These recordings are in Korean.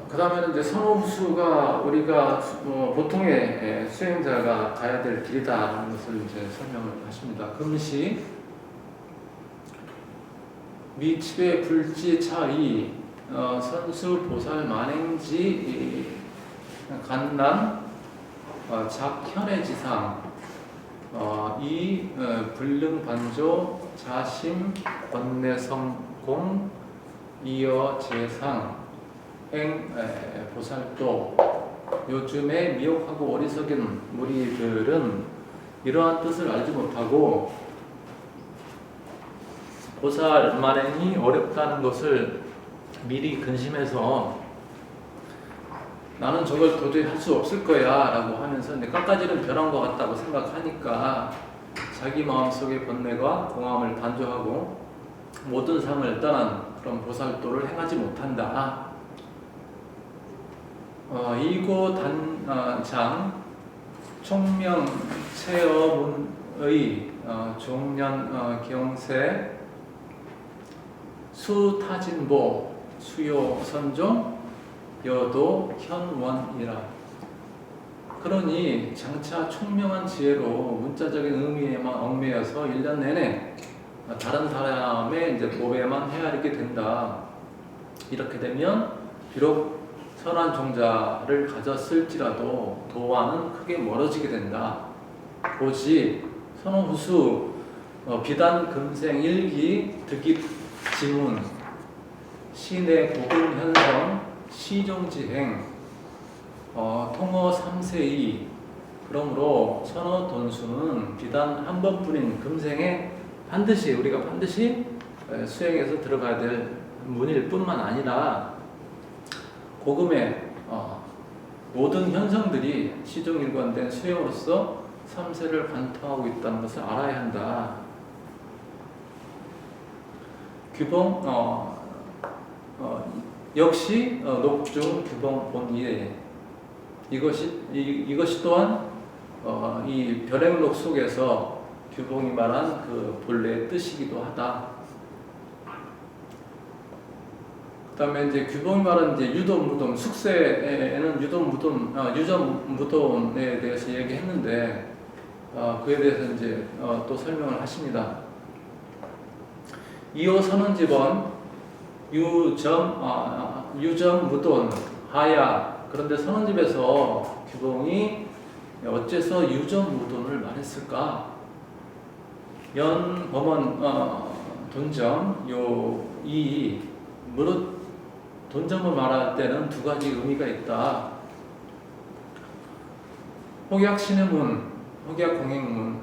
그 다음에는 이제 선호수가 우리가 보통의 수행자가 가야 될 길이다라는 것을 이제 설명을 하십니다. 금시, 미치배 불지 차이, 선수 보살 만행지 간난, 작현의 지상, 이 불능 반조, 자심, 번뇌성공, 이어 재상, 행 보살도. 요즘에 미혹하고 어리석은 무리들은 이러한 뜻을 알지 못하고 보살 만행이 어렵다는 것을 미리 근심해서 나는 저걸 도저히 할 수 없을 거야 라고 하면서 깎아지는 벼랑 것 같다고 생각하니까 자기 마음속의 번뇌가 공함을 반조하고 모든 상을 떠난 그런 보살도를 행하지 못한다. 이고 단장 총명 체어문의 종년 경세 수타진보 수요 선종 여도 현원이라. 그러니 장차 총명한 지혜로 문자적인 의미에만 얽매여서 1년 내내 다른 사람의 이제 법에만 헤아리게 된다. 이렇게 되면 비록 선한 종자를 가졌을지라도 도와는 크게 멀어지게 된다. 오직 선호후수 비단 금생 일기 득입 지문 신의 고금 현성 시종지행 통어 3세이. 그러므로 선호 돈수는 비단 한 번뿐인 금생에 우리가 반드시 수행해서 들어가야 될 문일 뿐만 아니라 고금의 모든 현성들이 시종일관된 수행으로서 3세를 관통하고 있다는 것을 알아야 한다. 규봉 역시 녹중 규봉 본예. 이것이 또한 이 별행록 속에서 규봉이 말한 그 본래의 뜻이기도 하다. 그다음에 이제 규봉이 말한 이제 유도무덤, 숙세에는 유전무덤에 대해서 얘기했는데 그에 대해서 이제 또 설명을 하십니다. 이호 선언집원 유전무돈 하야. 그런데 선언집에서 규봉이 어째서 유전무돈을 말했을까? 연범원 돈점 이 무릇 돈점을 말할 때는 두 가지 의미가 있다. 혹약 신해문, 혹약 공행문.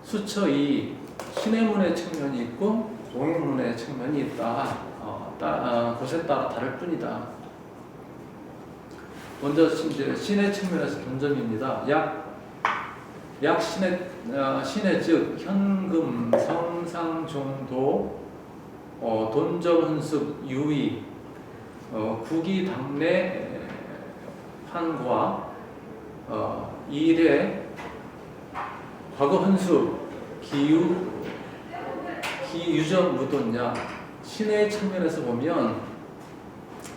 수처 이 신해문의 측면이 있고 공행문의 측면이 있다. 곳에 따라 다를 뿐이다. 먼저 이제 신의 측면에서 돈점입니다. 약 신의 즉 현금 성상종도 돈점 hun습 유의 국이 당내 판과 일의 과거 hun습 기유전 무돈냐. 신의 측면에서 보면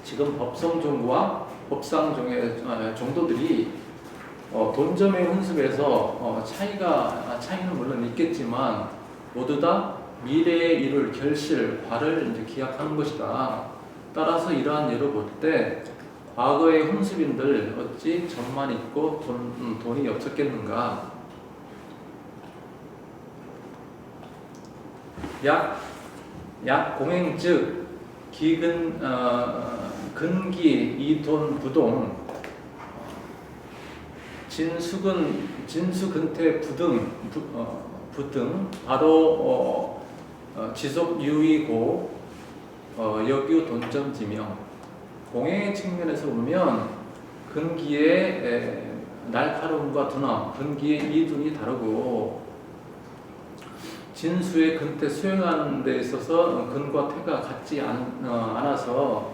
지금 법성종과 법상종의 종도들이 돈점의 hun습에서 차이는 물론 있겠지만 모두 다 미래에 이룰 결실, 과를 이제 기약하는 것이다. 따라서 이러한 예로 볼 때 과거의 hun습인들 어찌 정만 있고 돈이 없었겠는가. 약 공행 즉 기근 근기 이돈 부동 진수근태 부등 바로 지속 유의고 역유 돈점지명. 공행의 측면에서 보면 근기의 날카로움과 둔함, 근기의 이둔이 다르고 진수의 근태 수행하는 데 있어서 근과 태가 같지 않아서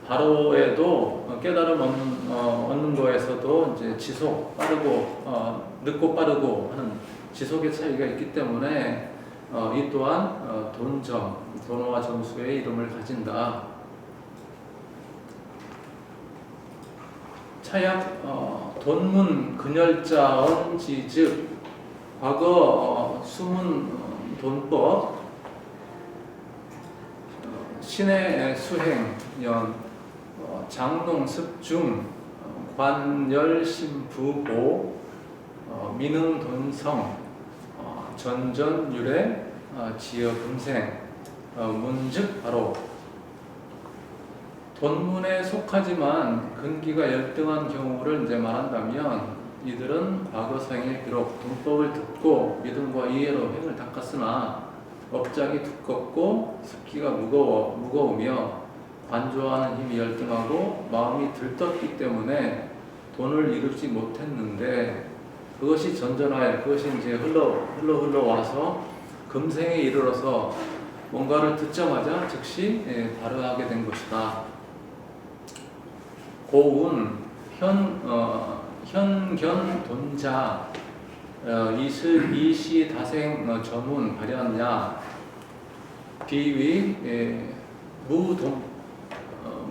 바로에도 깨달음 얻는 거에서도 이제 지속 빠르고 늦고 빠르고 하는 지속의 차이가 있기 때문에 이 또한 돈와 점수의 이름을 가진다. 차약 돈문 근열자언지 즉 과거 수문 돈법 신의 수행 연 장농 습중 관열심부보 민흥 돈성 전전유래 지어 금생 문즉 바로 돈문에 속하지만 근기가 열등한 경우를 이제 말한다면 이들은 과거생에 비록 돈법을 듣고 믿음과 이해로 행을 닦았으나 업장이 두껍고 습기가 무거우며 관조하는 힘이 열등하고 마음이 들떴기 때문에 돈을 이루지 못했는데 그것이 전전하여 그것이 이제 흘러 와서 금생에 이르러서 뭔가를 듣자마자 즉시 발효하게 된 것이다. 고운 현견 돈자 이시 다생 저문 발현냐 비위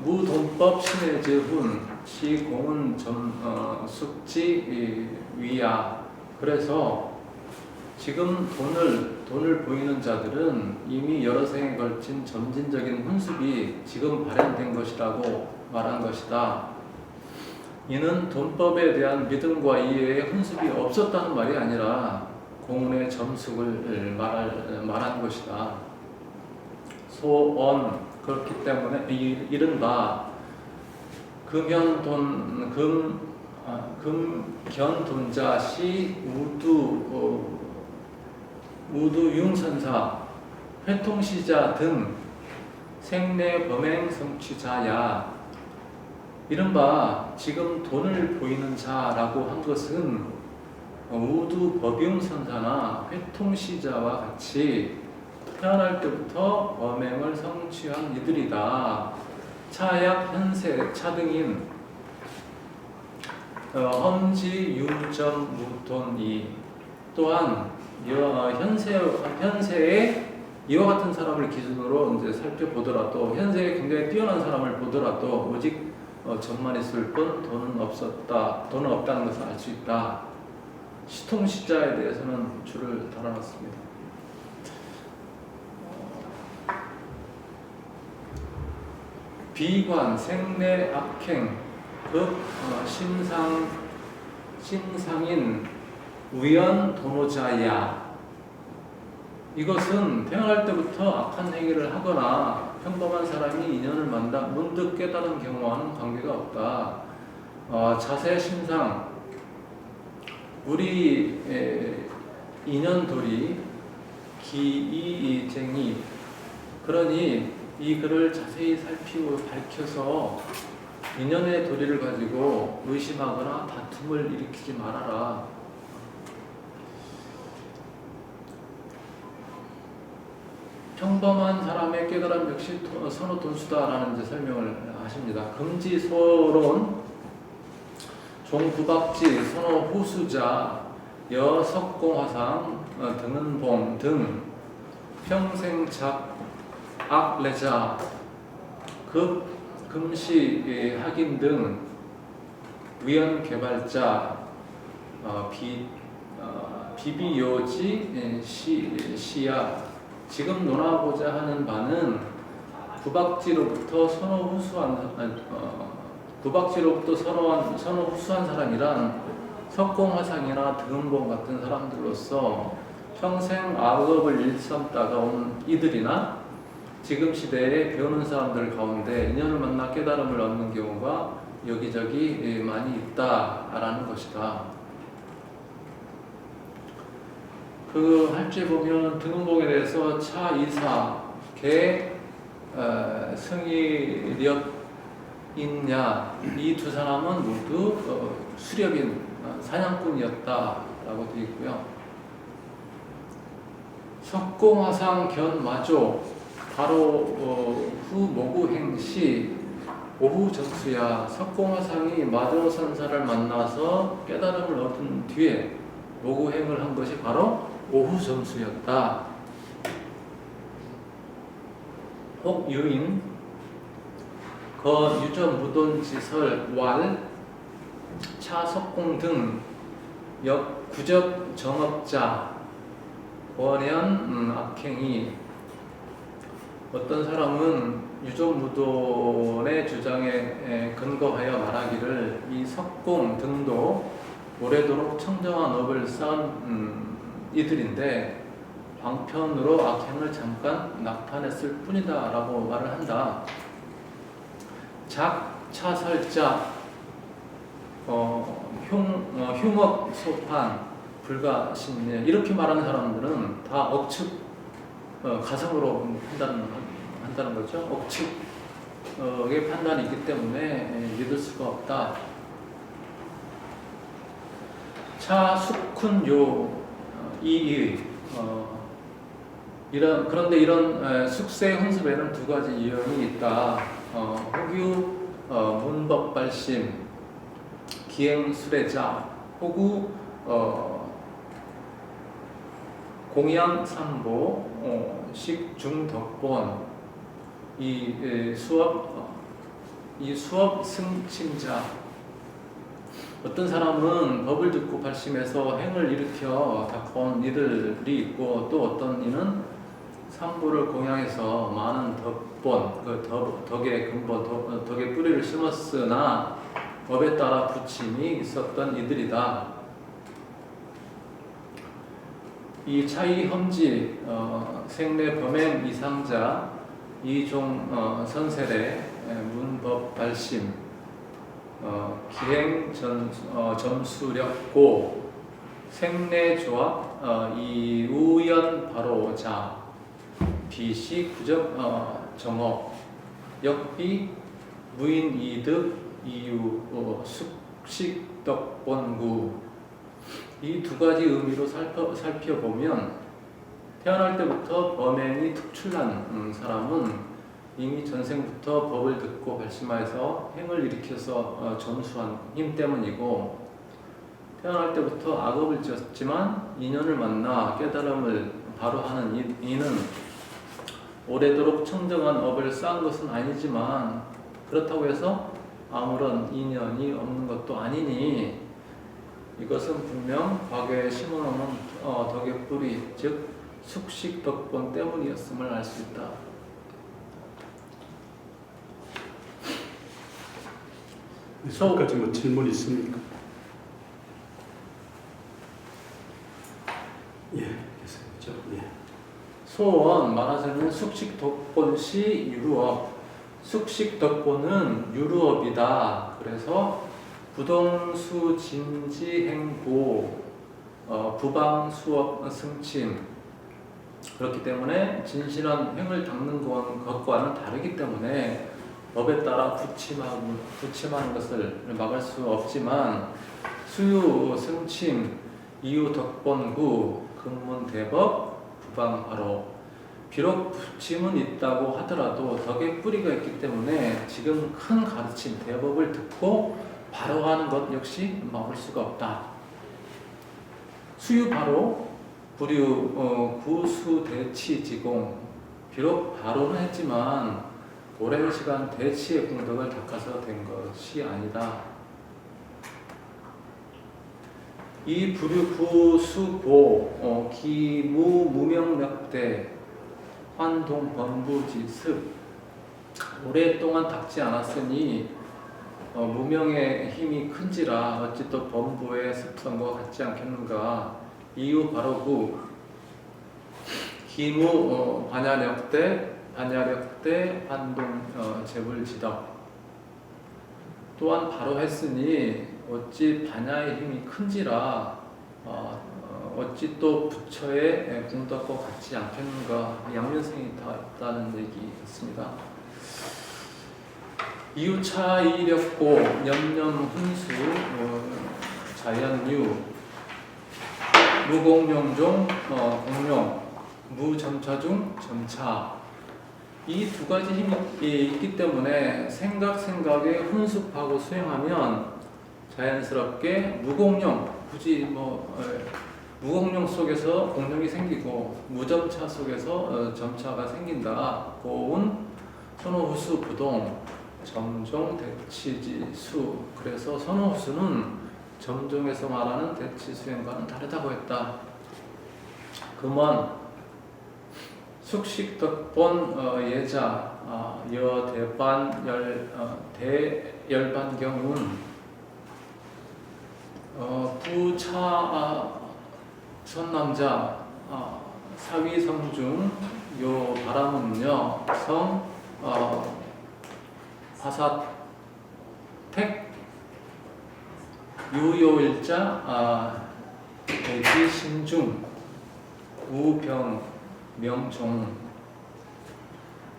무돈법 신의 즉훈 시공은 숙지 위야. 그래서 지금 돈을 보이는 자들은 이미 여러 생에 걸친 점진적인 훈습이 지금 발현된 것이라고 말한 것이다. 이는 돈법에 대한 믿음과 이해의 훈습이 없었다는 말이 아니라 공운의 점숙을 말한 것이다. 소언 그렇기 때문에 이른바 금견돈자 시 우두융선사 회통시자 등 생내 범행 성취자야. 이른바 지금 돈을 보이는 자라고 한 것은 우두법융선사나 회통시자와 같이 태어날 때부터 범행을 성취한 이들이다. 차약 현세 차등인 험지 융점 무돈이 또한 현세에 이와 같은 사람을 기준으로 이제 살펴보더라도 현세에 굉장히 뛰어난 사람을 보더라도 오직 점만 있을 뿐 돈은 없다는 것을 알 수 있다. 시통시자에 대해서는 줄을 달아놨습니다. 비관 생내 악행 급 심상인 우연 도노자야. 이것은 태어날 때부터 악한 행위를 하거나 평범한 사람이 인연을 만나 문득 깨달은 경우와는 관계가 없다. 자세 심상 우리 인연돌이 기이쟁이 그러니 이 글을 자세히 살피고 밝혀서 인연의 도리를 가지고 의심하거나 다툼을 일으키지 말아라. 평범한 사람의 깨달음 역시 선호돈수다라는 이제 설명을 하십니다. 금지소론 종구박지 선호후수자 여석공화상 등은봉 등 평생작 악레자 급 금시 학인 등 위헌개발자 비비요지 시야. 지금 논하고자 하는 바는 구박지로부터 선호후수한 사람이란 석공화상이나 등은봉 같은 사람들로서 평생 악업을 일삼다가 온 이들이나 지금 시대에 배우는 사람들 가운데 인연을 만나 깨달음을 얻는 경우가 여기저기 많이 있다라는 것이다. 그 할주에 보면 등은봉에 대해서 차이사 개 승이렵 있냐 이 두 사람은 모두 수렵인 사냥꾼이었다라고 되어 있고요. 석공화상 견마조 바로 후 모구행시 오후 적수야. 석공화상이 마조선사를 만나서 깨달음을 얻은 뒤에 모구행을 한 것이 바로 오후 점수였다. 혹 유인 거 유전 무돈지설 왈 차, 석공 등 역구적 정업자, 원현, 악행이. 어떤 사람은 유존무돈의 주장에 근거하여 말하기를 이 석공 등도 오래도록 청정한 업을 쌓은 이들인데 방편으로 악행을 잠깐 낙판했을 뿐이다 라고 말을 한다. 작, 차살자, 흉업, 소판, 불가신례 이렇게 말하는 사람들은 다 억측, 가성으로 한다는 거죠. 억측의 판단이 있기 때문에 믿을 수가 없다. 차, 숙훈, 요, 이의. 그런데 이런 숙세 혼습에는 두 가지 유형이 있다. 혹유 문법 발심, 기행 수레자, 혹우 공양 삼보, 식중 덕본, 이 수업 승침자. 어떤 사람은 법을 듣고 발심해서 행을 일으켜 닦아온 이들이 있고, 또 어떤 이는 삼보를 공양해서 많은 덕본, 덕의 근본, 덕의 뿌리를 심었으나 법에 따라 부침이 있었던 이들이다. 이 차이 험지, 생례 범행 이상자, 이종 선세례, 문법 발심, 기행 점수력고, 생례 조합, 이우연 바로자, 비시 구적 정업, 역비 무인 이득 이유 숙식덕본구. 이 두 가지 의미로 살펴보면 태어날 때부터 범행이 특출난 사람은 이미 전생부터 법을 듣고 발심하여서 행을 일으켜서 점수한 힘 때문이고, 태어날 때부터 악업을 지었지만 인연을 만나 깨달음을 바로 하는 이는 오래도록 청정한 업을 쌓은 것은 아니지만 그렇다고 해서 아무런 인연이 없는 것도 아니니 이것은 분명 과거에 심어놓은 덕의 뿌리, 즉 숙식덕본 때문이었음을 알 수 있다. 여기까지 뭐 질문 있습니까? 예, 계속하죠. 예. 소원, 말하자면 숙식덕본시 유루업. 숙식덕본은 유루업이다. 그래서 부동수 진지행고, 부방수업 승침. 그렇기 때문에 진실한 행을 닦는 것과는 다르기 때문에 법에 따라 부침하는 것을 막을 수 없지만, 수유 승침, 이유 덕본구, 근문 대법, 부방 바로. 비록 부침은 있다고 하더라도 덕의 뿌리가 있기 때문에 지금 큰 가르침 대법을 듣고 바로 하는 것 역시 막을 수가 없다. 수유 바로 부류 구수 대치 지공. 비록 바로는 했지만 오랜 시간 대치의 공덕을 닦아서 된 것이 아니다. 이 부류 구수보 기무 무명력대 환동 범부지습. 오랫동안 닦지 않았으니 무명의 힘이 큰지라 어찌 또 범부의 습성과 같지 않겠는가. 이유 바로구 기무 반야력대 환동 재불지덕. 또한 바로 했으니 어찌 반야의 힘이 큰지라 어찌 또 부처의 공덕과 같지 않겠는가. 양면성이 다 있다는 얘기였습니다. 이유차 이력고 염염 훈수 자연유 무공룡종 공룡 무점차중 점차. 이 두 가지 힘이 있기 때문에 생각에 훈습하고 수행하면 자연스럽게 무공룡, 굳이 무공룡 속에서 공룡이 생기고 무점차 속에서 점차가 생긴다. 고운 선호후수 부동 점종, 대치지, 수. 그래서 선호수는 점종에서 말하는 대치수행과는 다르다고 했다. 금원 숙식덕본 예자 여대반 대열반경운 부차 선남자 사위성중 요 바람은요 성 화사택 유요일자 대지신중 우병 명종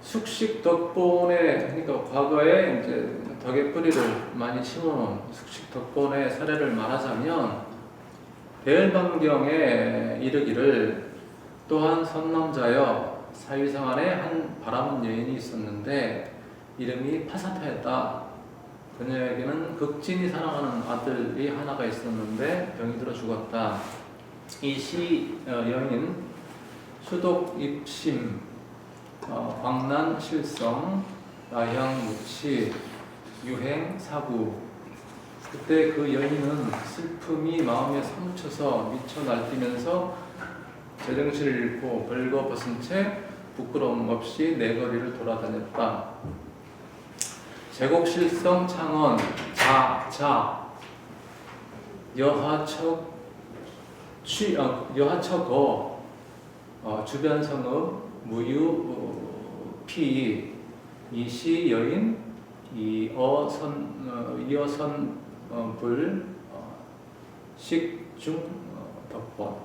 숙식덕본에 그러니까 과거에 이제 덕의 뿌리를 많이 심어놓은 숙식덕본의 사례를 말하자면 대열반경에 이르기를 또한 선남자여 사위성안에 한 바람은 여인이 있었는데 이름이 파사타였다. 그녀에게는 극진히 사랑하는 아들이 하나가 있었는데 병이 들어 죽었다. 이 시 여인 수독 입심 광난 실성 나향 무치 유행 사구. 그때 그 여인은 슬픔이 마음에 사무쳐서 미쳐 날뛰면서 제정신을 잃고 벌거벗은 채 부끄러움 없이 내거리를 돌아다녔다. 제곡실성 창원 자 여하처거 주변 성읍 무유 피 이시 여인 이어선 불 식중 덕번.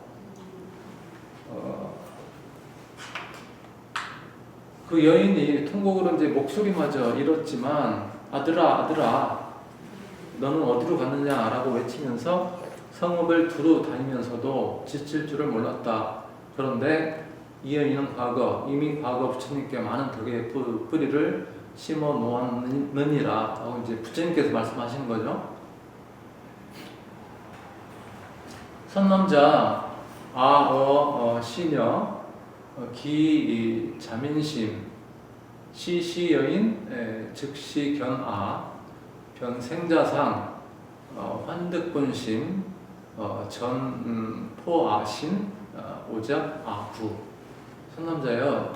그 여인이 통곡으로 이제 목소리마저 잃었지만 아들아 너는 어디로 갔느냐라고 외치면서 성읍을 두루 다니면서도 지칠 줄을 몰랐다. 그런데 이 여인은 이미 과거 부처님께 많은 덕의 뿌리를 심어 놓았느니라 하고 이제 부처님께서 말씀하시는 거죠. 선남자 시녀 기 자민심 시시 여인 즉시 견아 변생자상 환득본심 전 포아신 오작 아구. 선남자여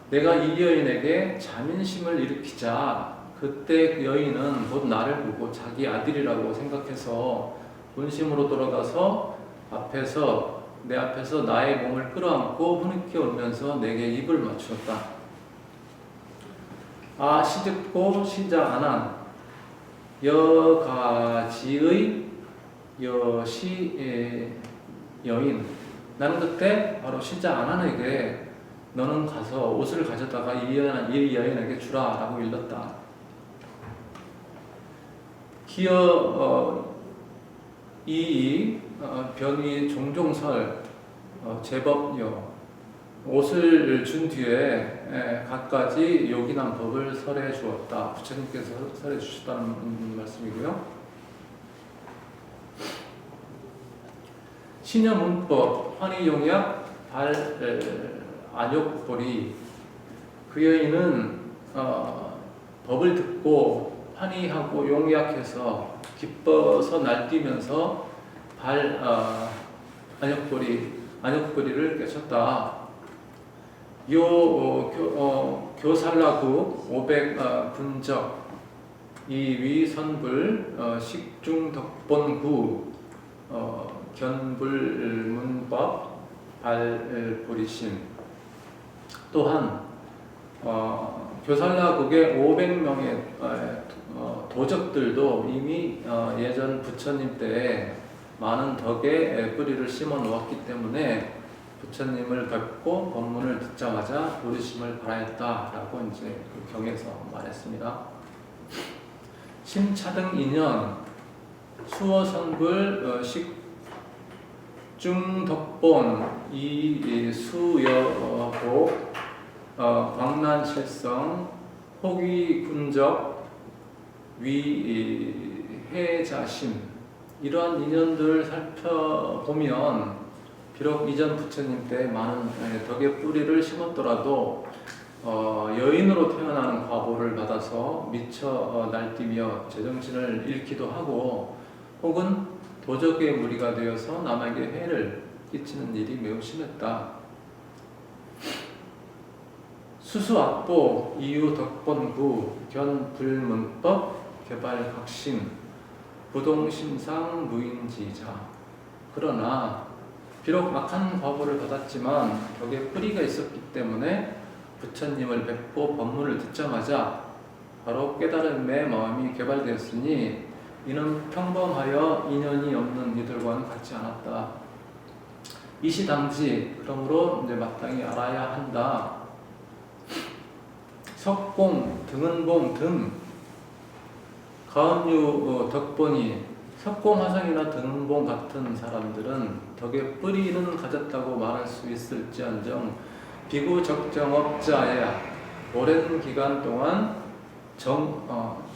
내가 이 여인에게 자민심을 일으키자 그때 그 여인은 곧 나를 보고 자기 아들이라고 생각해서 본심으로 돌아가서 내 앞에서 나의 몸을 끌어안고 흐느껴 울면서 내게 입을 맞추었다. 시듣고 시작 안한 여가지의 여시 여인. 나는 그때 바로 시작 안한에게 너는 가서 옷을 가져다가 이 여인에게 주라 라고 일렀다. 기어 변위 종종설 제법요. 옷을 준 뒤에 갖가지 요긴한 법을 설해 주었다. 부처님께서 설해 주셨다는 말씀이고요. 신여문법 환희용약 안욕보리. 그 여인은 법을 듣고 환희하고 용약해서 기뻐서 날뛰면서 안욕보리를 깨쳤다. 교살라국 500 분적 이위선불 식중덕본구 견불문법 발보리심. 또한 교살라국의 500명의 도적들도 이미 예전 부처님 때에 많은 덕의 뿌리를 심어 놓았기 때문에 부처님을 뵙고 법문을 듣자마자 부르심을 바라였다라고 이제 그 경에서 말했습니다. 심차등 인연 수어선불 식중덕본 이수여보 광난실성 호기군적 위해자심. 이러한 인연들을 살펴보면 비록 이전 부처님 때 많은 덕의 뿌리를 심었더라도 여인으로 태어나는 과보를 받아서 미쳐 날뛰며 제정신을 잃기도 하고 혹은 도적의 무리가 되어서 남에게 해를 끼치는 일이 매우 심했다. 수수악보, 이유 덕본구, 견불문법, 개발각신, 부동심상 무인지자. 그러나 비록 악한 과보를 받았지만 덕에 뿌리가 있었기 때문에 부처님을 뵙고 법문을 듣자마자 바로 깨달음의 마음이 개발되었으니 이는 평범하여 인연이 없는 이들과는 같지 않았다. 이시당지, 그러므로 이제 마땅히 알아야 한다. 석공, 등은봉 등 가은유 덕본이 석공화상이나 등은봉 같은 사람들은 덕에 뿌리는 가졌다고 말할 수 있을지언정 비구적정업자야 오랜 기간 동안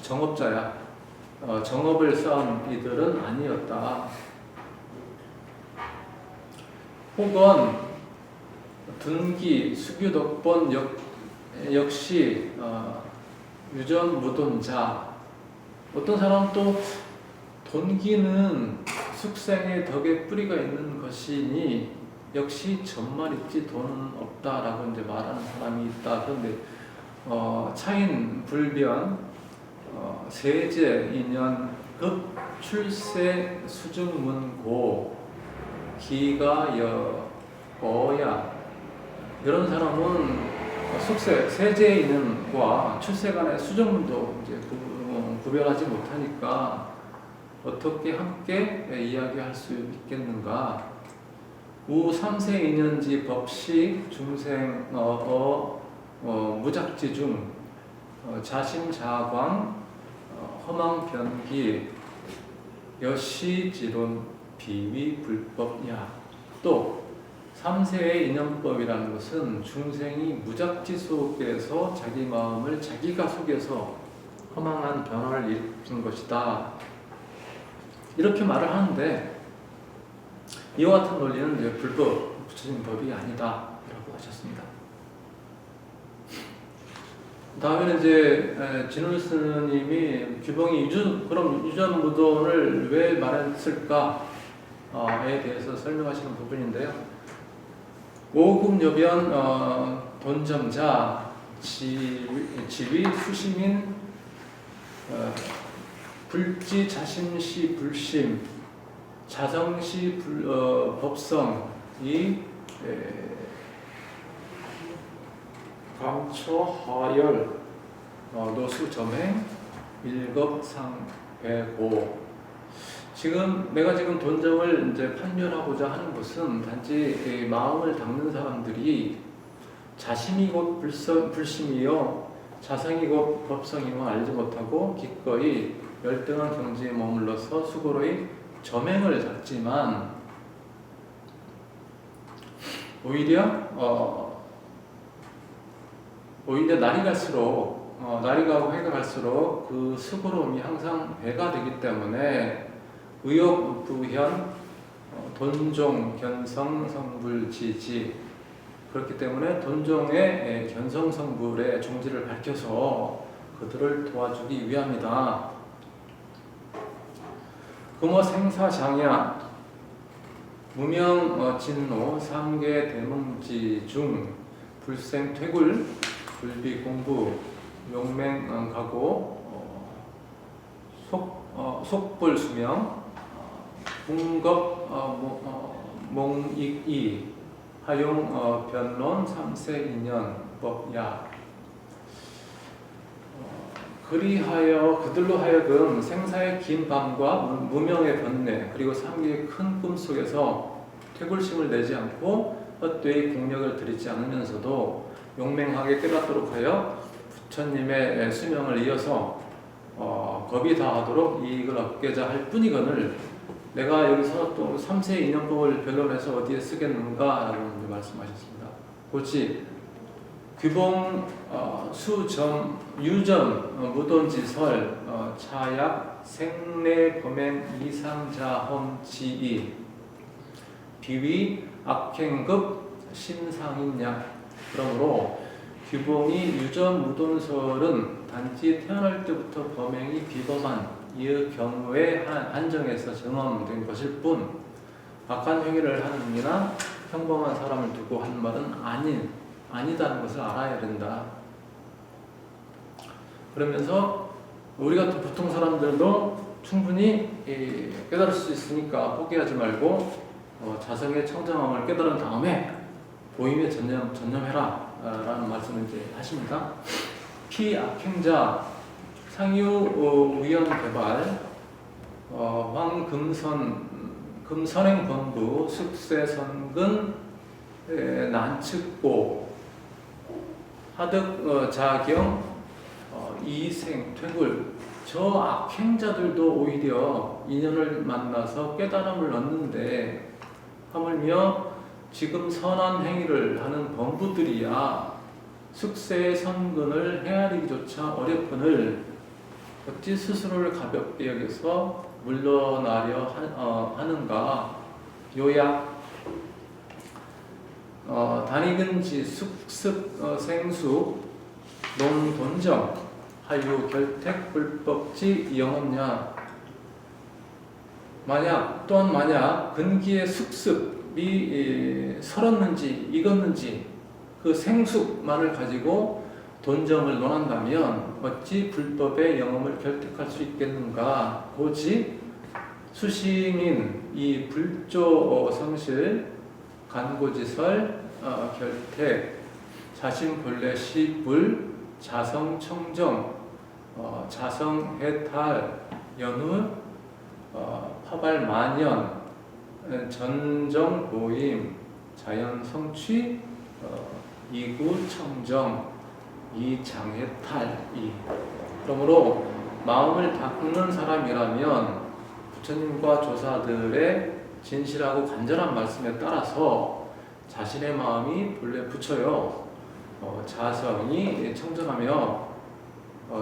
정업자야 정업을 쌓은 이들은 아니었다. 혹은 둔기, 수규덕본 역시 유전무돈자. 어떤 사람은 또 돈기는 숙생의 덕에 뿌리가 있는 것이니 역시 전만 있지 돈은 없다라고 이제 말하는 사람이 있다. 그런데 차인 불변 세제 인연 급 출세 수중문고 기가 여야 이런 사람은 숙세 세제 인연과 출세 간의 수중문도 이제 구별하지 못하니까 어떻게 함께 이야기할 수 있겠는가? 우 3세 인연지 법식 중생 무작지 중 자심자광 허망변기 여시지론 비위 불법야. 또 3세의 인연법이라는 것은 중생이 무작지 속에서 자기 마음을 자기가 속여서 허망한 변화를 일으킨 것이다. 이렇게 말을 하는데 이와 같은 논리는 이제 불법, 부처님 법이 아니다 라고 하셨습니다. 다음에는 이제 진울 스님이 규봉이 그럼 유전무돈을 왜 말했을까에 대해서 설명하시는 부분인데요. 오급여변 돈점자 지위 수심인 불지 자심시 불심 자성시 법성이 감초하열 노수점행 일겁상배고. 내가 지금 돈점을 이제 판별하고자 하는 것은 단지 마음을 닦는 사람들이 자심이 곧 불심이요 자성이 곧 법성임을 알지 못하고 기꺼이 열등한 경지에 머물러서 수고로이 점행을 닦지만 오히려 날이 갈수록 날이 가고 해가 갈수록 그 수고로움이 항상 배가 되기 때문에 의욕 부현 돈종 견성 성불 지지. 그렇기 때문에 돈종의 견성성불의 종지를 밝혀서 그들을 도와주기 위함이다. 금호 생사장야 무명 진노 삼계 대문지 중 불생 퇴굴 불비공부 용맹가고 속불수명 궁겁 몽익이 하용 변론 3세 인연 법야. 그리하여 그들로 하여금 생사의 긴 밤과 무명의 번뇌 그리고 삼계의 큰 꿈 속에서 퇴굴심을 내지 않고 헛되이 공력을 들이지 않으면서도 용맹하게 깨닫도록 하여 부처님의 수명을 이어서 겁이 다하도록 이익을 얻고자 할 뿐이거늘 내가 여기서 또 3세 인연법을 변론해서 어디에 쓰겠는가 라고 말씀하셨습니다. 고치 규봉 수점 유점 무돈지설 차약 생내 범행 이상자험 지이 비위 악행급 심상인약. 그러므로 규봉이 유전무돈설은 단지 태어날 때부터 범행이 비범한 이의 경우에 한정해서 정함된 것일 뿐 악한 행위를 하는 이나 평범한 사람을 두고 한 말은 아니다는 것을 알아야 된다. 그러면서 우리 같은 보통 사람들도 충분히 깨달을 수 있으니까 포기하지 말고 자성의 청정함을 깨달은 다음에 보임에 전념해라 라는 말씀을 이제 하십니다. 피악행자 상유 우연 개발 금선행 권부 숙세선근 난측고 하득 자경 이생 퇴굴 저 악행자들도 오히려 인연을 만나서 깨달음을 얻는데 하물며 지금 선한 행위를 하는 범부들이야 숙세의 선근을 헤아리기조차 어렵거늘 어찌 스스로를 가볍게 여겨서 물러나려 하는가. 요약 단익은지 숙습 생수 논돈정 하유 결택 불법지 영업냐. 만약 근기의 숙습이 설었는지 익었는지 그 생숙만을 가지고 돈정을 논한다면 어찌 불법의 영험을 결택할 수 있겠는가. 고지 수심인 이 불조 성실 간고지설 결택 자신본래 시불 자성청정 자성해탈 연후 파발만연 전정보임 자연성취 이구청정 이장해탈 그러므로 마음을 닦는 사람이라면 부처님과 조사들의 진실하고 간절한 말씀에 따라서 자신의 마음이 본래 부처요 자성이 청정하며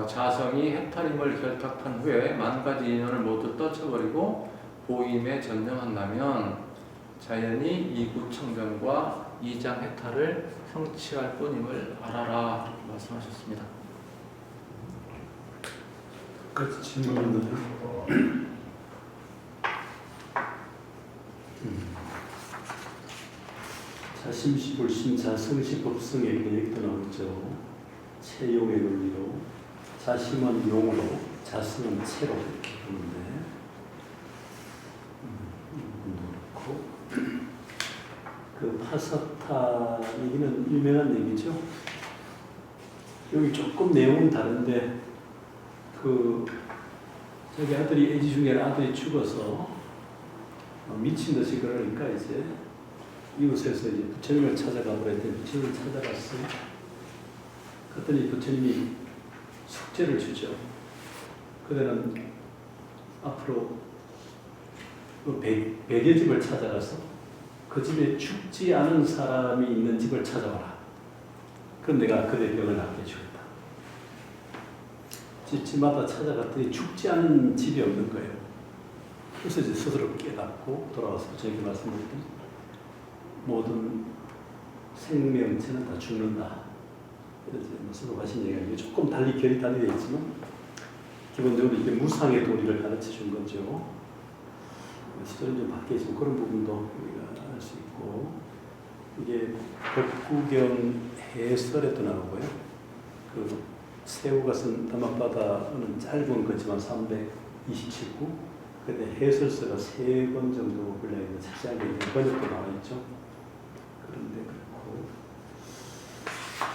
자성이 해탈임을 결탁한 후에 만가지 인연을 모두 떨쳐버리고 보임에 전념한다면 자연히 이구청정과 이장해탈을 성취할 뿐임을 알아라 말씀하셨습니다. 끝까지 질문 있나요? 자심시불심 자성시법성의 얘기도 나오죠. 채용의 논리로 자심은 용으로 자성은 채로 이렇게 보는데 그렇고 그 파사타 얘기는 유명한 얘기죠. 여기 조금 내용은 다른데 자기 아들이 애지 중에 아들이 죽어서 미친 듯이 그러니까 이제 이곳에서 이제 부처님을 찾아가 버렸더니 부처님을 찾아갔어요. 그랬더니 부처님이 숙제를 주죠. 그대는 앞으로 그 백여 집을 찾아가서 그 집에 죽지 않은 사람이 있는 집을 찾아와라. 그럼 내가 그대 병을 낫게 주겠다. 집마다 찾아갔더니 죽지 않은 집이 없는 거예요. 그래서 이제 스스로 깨닫고 돌아와서 저에게 말씀드렸더니 모든 생명체는 다 죽는다. 이렇게 스스로 하신 얘기가 조금 달리 결이 달리 있지만 기본적으로 이게 무상의 도리를 가르쳐 준 거죠. 시절은 좀 바뀌어 있지만 그런 부분도 우리가 알 수 있고 이게 법구경 해설에도 나오고요. 그 새우가 쓴 담합바다는 짧은 거지만 327구 근데 해설서가 3권 정도 분량이 자세하게 번역도 나와 있죠. 그런데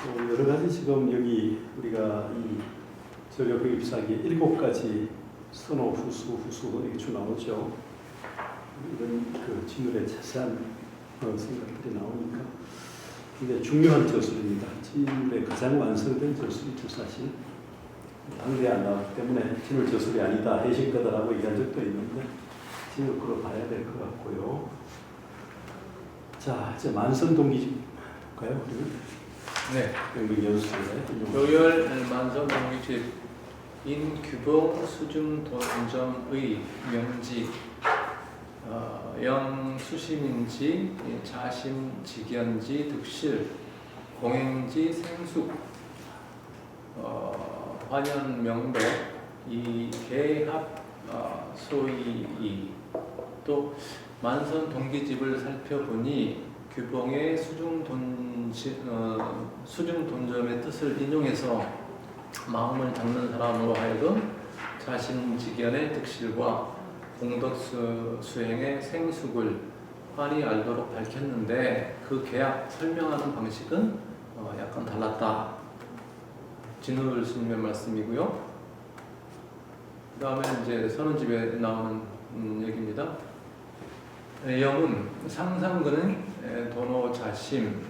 그렇고 여러 가지 지금 여기 우리가 이 전력의 입사기에 7가지 선호, 후수 이렇게 쭉 나오죠. 이런 그 진물의 자세한 생각들이 나오니까 굉장히 중요한 저술입니다. 진물의 가장 완성된 저술이죠, 사실. 당대에 안 나왔기 때문에 진물 저술이 아니다, 해신 거다라고 얘기한 적도 있는데 진물 그로 봐야 될 것 같고요. 자, 이제 만선동기 볼까요? 네. 영국 연수에 요열 만선동기집 인규봉 수중돈점의 명지 영수심인지 자심직연지 득실 공행지 생숙 관현 명백 이 개합 소이이 또 만선 동기집을 살펴보니 규봉의 수중돈점의 뜻을 인용해서 마음을 닦는 사람으로 하여금 자신지견의 득실과 공덕수행의 생숙을 환히 알도록 밝혔는데 그 계약 설명하는 방식은 약간 달랐다. 진울 스님의 말씀이고요. 그 다음에 이제 선원집에 나오는 얘기입니다. 영은 상상근은 도노자심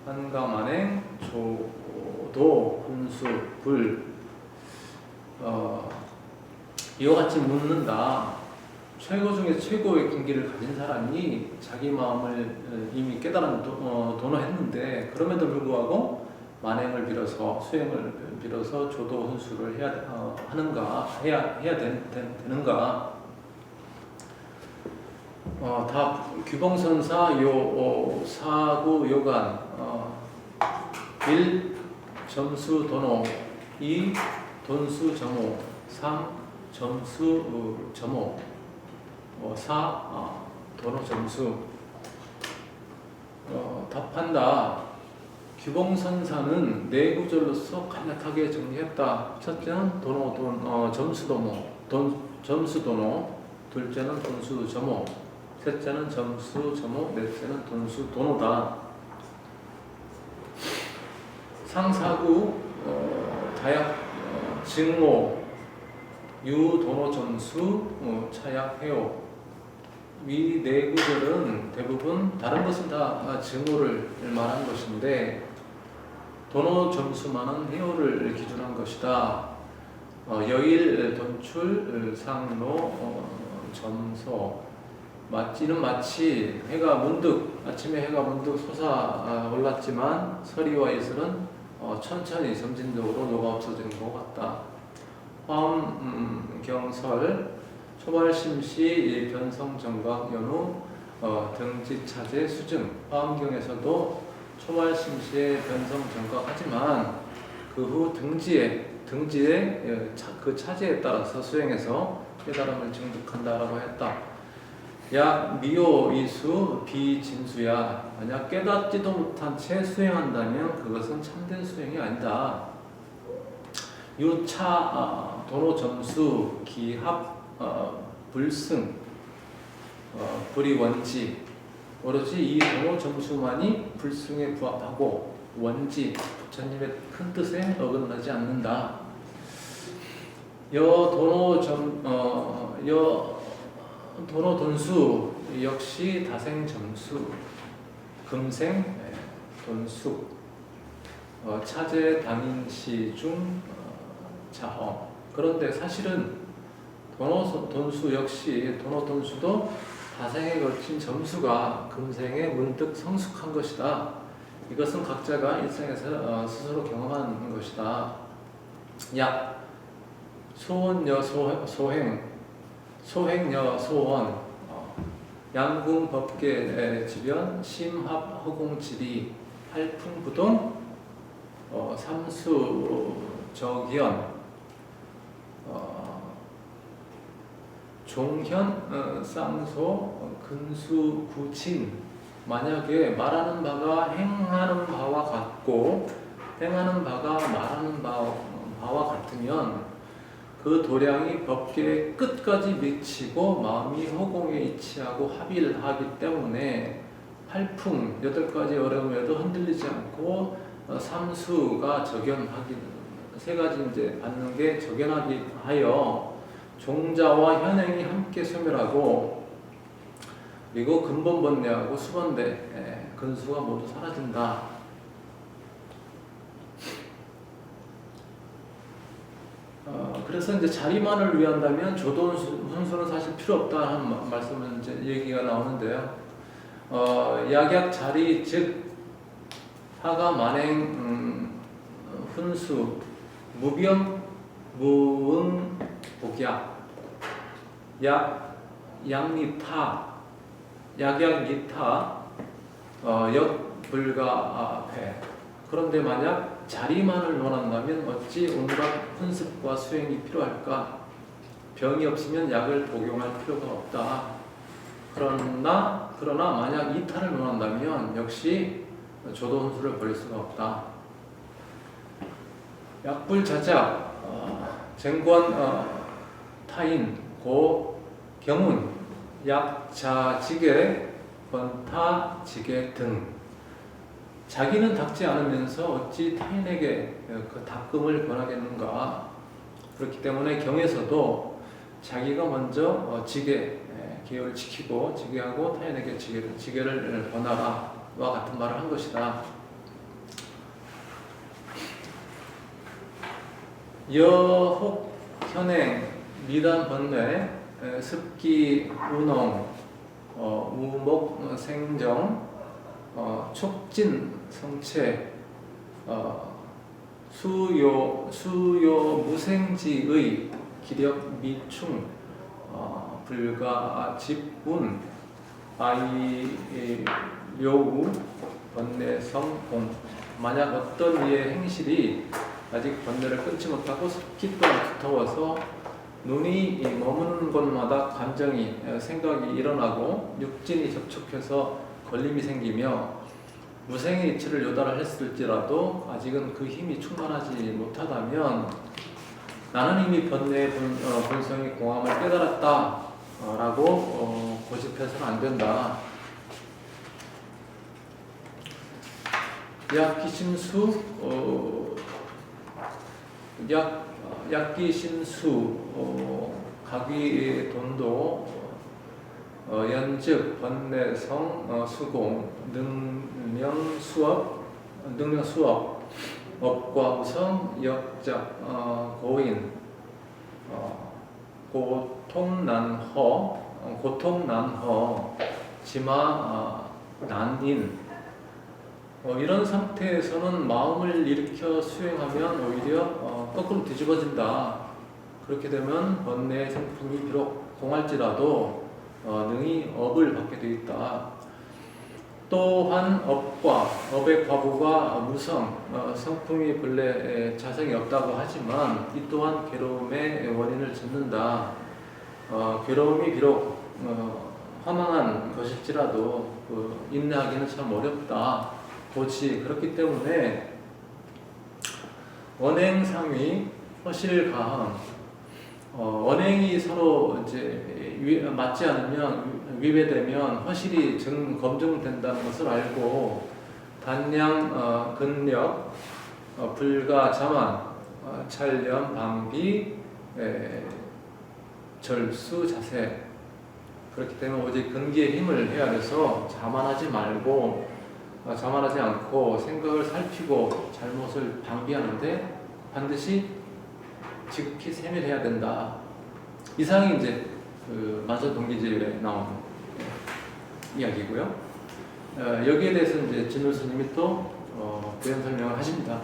한가만행 조도 훈수 불 이와 같이 묻는다. 최고 중에 최고의 경기를 가진 사람이 자기 마음을 이미 깨달은 도노했는데 그럼에도 불구하고 만행을 빌어서 수행을 빌어서 조도 훈수를 해야 되는가? 답 규봉선사 요 사구 요간 1. 점수 도노 2. 돈수 점호 3. 점수 점호 4. 도노 점수 답한다. 규봉선사는 네 구절로서 간략하게 정리했다. 첫째는 점수 도노, 점수 도노, 둘째는 돈수 점호, 셋째는 점수 점호, 넷째는 돈수 도노다. 상사구 다약 증오 유도노 점수 차약해요. 위 네 구절은 대부분 다른 것은 다 증오를 말한 것인데 도노 점수만은 해오를 기준한 것이다. 여일 돈출 상로 점소 이는 마치 아침에 해가 문득 솟아 올랐지만 서리와 이슬은 천천히 점진적으로 녹아 없어지는 것 같다. 화엄경설 초발심시 변성정각 연후 등지차제 수증 화엄경에서도 초발심시의 변성정각하지만 그 후 등지의 그 차제에 따라서 수행해서 깨달음을 증득한다라고 했다. 약 미오 이수 비진수야. 만약 깨닫지도 못한 채 수행한다면 그것은 참된 수행이 아니다. 유차 도노 점수 기합 불승 불이 원지 오로지 이 도노 점수만이 불승에 부합하고 원지 부처님의 큰 뜻에 어긋나지 않는다. 도노 돈수 역시 다생 점수 금생 돈수 차제 당인시 중 자허. 그런데 사실은 도노 돈수 역시 도노 돈수도 다생에 걸친 점수가 금생에 문득 성숙한 것이다. 이것은 각자가 일생에서 스스로 경험한 것이다. 약 소원여 소행여 소원 양궁 법계 지변 심합 허공지리 팔풍부동 삼수 적연 종현 쌍소 근수 구친. 만약에 말하는 바가 행하는 바와 같고 행하는 바가 말하는 바와 같으면 그 도량이 법계의 끝까지 미치고 마음이 허공에 이치하고 합의를 하기 때문에 팔풍 8가지 어려움에도 흔들리지 않고 삼수가 적연하기 세 가지 이제 받는 게 적연하기 하여 종자와 현행이 함께 소멸하고 그리고 근본번뇌하고 수번대 근수가 모두 사라진다. 그래서 이제 자리만을 위한다면 조도 훈수는 사실 필요 없다는 말씀은 이제 얘기가 나오는데요. 약약 자리 즉 하가 만행 훈수 무병 무응 복약 약리타 약약리타 역불가 배. 그런데 만약 자리만을 논한다면 어찌 온갖 훈습과 수행이 필요할까? 병이 없으면 약을 복용할 필요가 없다. 그러나 만약 이탈을 논한다면 역시 조도훈수를 버릴 수가 없다. 약불자작, 쟁권, 타인, 고, 경운, 약자지계, 권타, 지계 등. 자기는 닦지 않으면서 어찌 타인에게 그 닦음을 권하겠는가. 그렇기 때문에 경에서도 자기가 먼저 지계, 계율을 지키고 지계하고 타인에게 지계를 권하라와 같은 말을 한 것이다. 여혹, 현행, 미단, 번뇌, 습기, 운홍, 우목, 생정, 촉진, 성체, 수요, 무생지의, 기력, 미충, 불가, 집운, 요우, 번뇌, 성공. 만약 어떤 이의 행실이 아직 번뇌를 끊지 못하고 습기 또한 두터워서 눈이 머무는 곳마다 감정이, 생각이 일어나고 육진이 접촉해서 걸림이 생기며 무생의 이치를 요달을 했을지라도 아직은 그 힘이 충만하지 못하다면 나는 이미 번뇌의 본성의 공함을 깨달았다 라고 고집해서는 안 된다. 약기심수, 약기심수, 가기돈도, 연즉, 번뇌성, 수공, 능령수업, 업과 우성, 역작, 고인, 고통난허, 지마, 난인. 이런 상태에서는 마음을 일으켜 수행하면 오히려 거꾸로 뒤집어진다. 그렇게 되면 번뇌의 생품이 비록 공할지라도 능히 업을 받게 되어 있다. 또한 업의 과부가 무성, 성품이 본래 자성이 없다고 하지만 이 또한 괴로움의 원인을 짓는다. 괴로움이 비록 허망한 것일지라도 인내하기는 참 어렵다. 고치. 그렇기 때문에 원행상위, 허실가함, 원행이 서로 이제 맞지 않으면 위배되면 허실이 검증된다는 것을 알고 단량, 근력, 불가, 자만, 찰렴, 방비, 절수, 자세. 그렇기 때문에 오직 근기의 힘을 해야 돼서 자만하지 않고 생각을 살피고 잘못을 방비하는데 반드시 지극히 세밀해야 된다. 이상이 이제 그 만서동기질에 나오는 이야기고요. 여기에 대해서 이제 진울 스님이 또 부연 설명을 하십니다.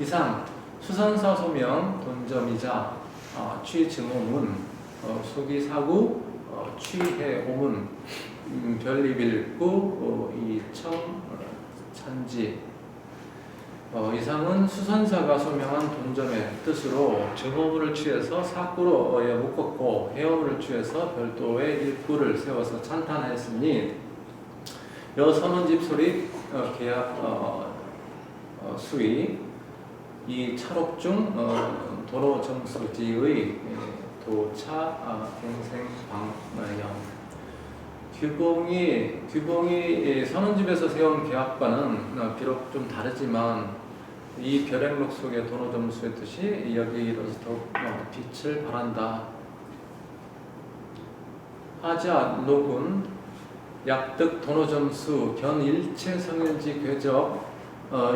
이상 수산사 소명 돈점이자 취증오문 소기사구 취해오문 별리빌구 이청 찬지. 이상은 수산사가 소명한 돈점의 뜻으로 증오문을 취해서 사구로 묶었고 해오문을 취해서 별도의 일구를 세워서 찬탄하였으니 여선원집 소리 계약 수위 이 찰옥중 도로정수지의 도차 갱생 방영. 규봉이 선원집에서 세운 계약과는 비록 좀 다르지만 이 별행록 속의 도노점수의 뜻이 여기로서 더욱 빛을 발한다. 하자 녹은 약득 도노점수 견일체 성현지 궤적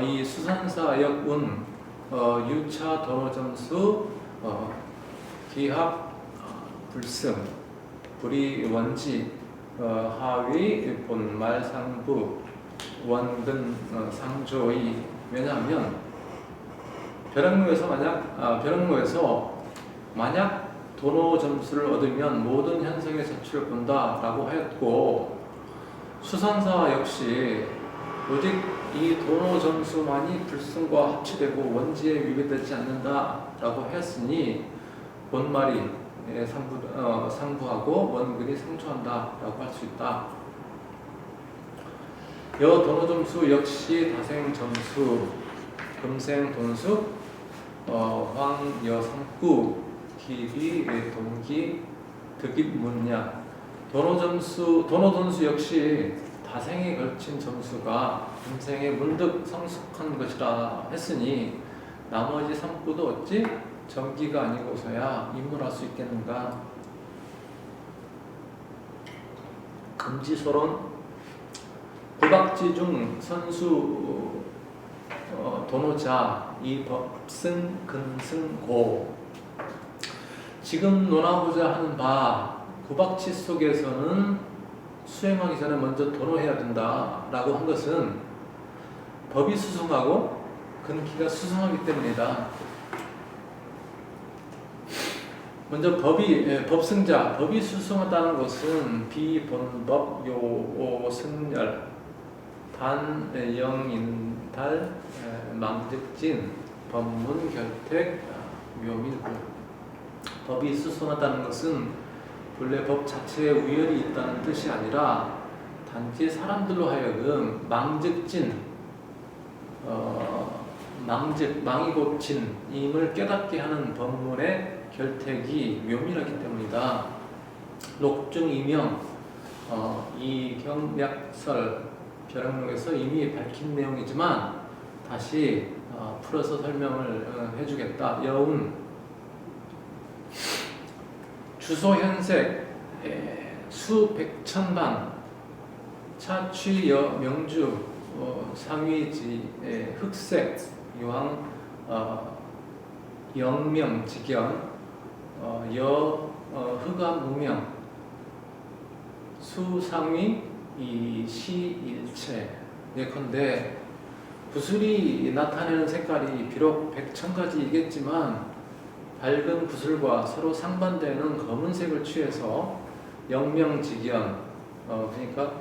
이 수산사 역운 유차 도노점수 기합 불승 불이 원지 하위 본말 상부 원근 상조의. 왜냐하면 벼락로에서 만약 도노 점수를 얻으면 모든 현상의 자취를 본다라고 하였고 수산사 역시 오직 이 도노 점수만이 불승과 합치되고 원지에 위배되지 않는다라고 했으니 본말이 상부하고 원근이 상주한다라고 할 수 있다. 여 도노 점수 역시 다생 점수, 금생 돈수, 황 여상구, 기비 동기, 득입 문야. 도노 돈수 역시 다생에 걸친 점수가 금생에 문득 성숙한 것이라 했으니 나머지 3구도 어찌 정기가 아니고서야 입문할 수 있겠는가. 금지소론. 구박지 중 선수 도노자 이 법승 근승고. 지금 논하고자 하는 바 구박지 속에서는 수행하기 전에 먼저 도노해야 된다라고 한 것은 법이 수승하고 근기가 수승하기 때문이다. 먼저 법승자, 법이 수승하다는 것은 비본법, 요승열, 단, 영인달, 망즉진, 법문, 결택, 묘밀구. 법이 수승하다는 것은 본래 법 자체에 우열이 있다는 뜻이 아니라 단지 사람들로 하여금 망즉진, 망이 곧 진임을 깨닫게 하는 법문의 결택이 묘밀하기 때문이다. 녹중 이명, 이경략설 벼랑록에서 이미 밝힌 내용이지만 다시 풀어서 설명을 해주겠다. 여운 주소현색 수백천방 차취여 명주 상위지 흑색 요항 영명 직연 흑암 무명 수상위 이시일체. 예컨대 붓을이 나타내는 색깔이 비록 100,000가지이겠지만 밝은 붓을과 서로 상반되는 검은색을 취해서 영명직연, 그러니까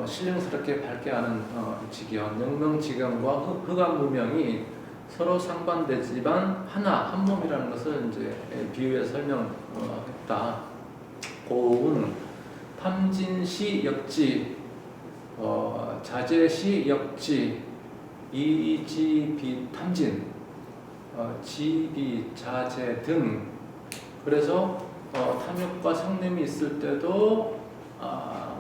신령스럽게 밝게 하는 직연, 영명직연과 흑암무명이 서로 상반되지만 한 몸이라는 것을 이제 비유해서 설명했다. 고운 탐진시 역지, 자제시 역지, 이지비 탐진, 지비, 자제 등. 그래서 탐욕과 성냄이 있을 때도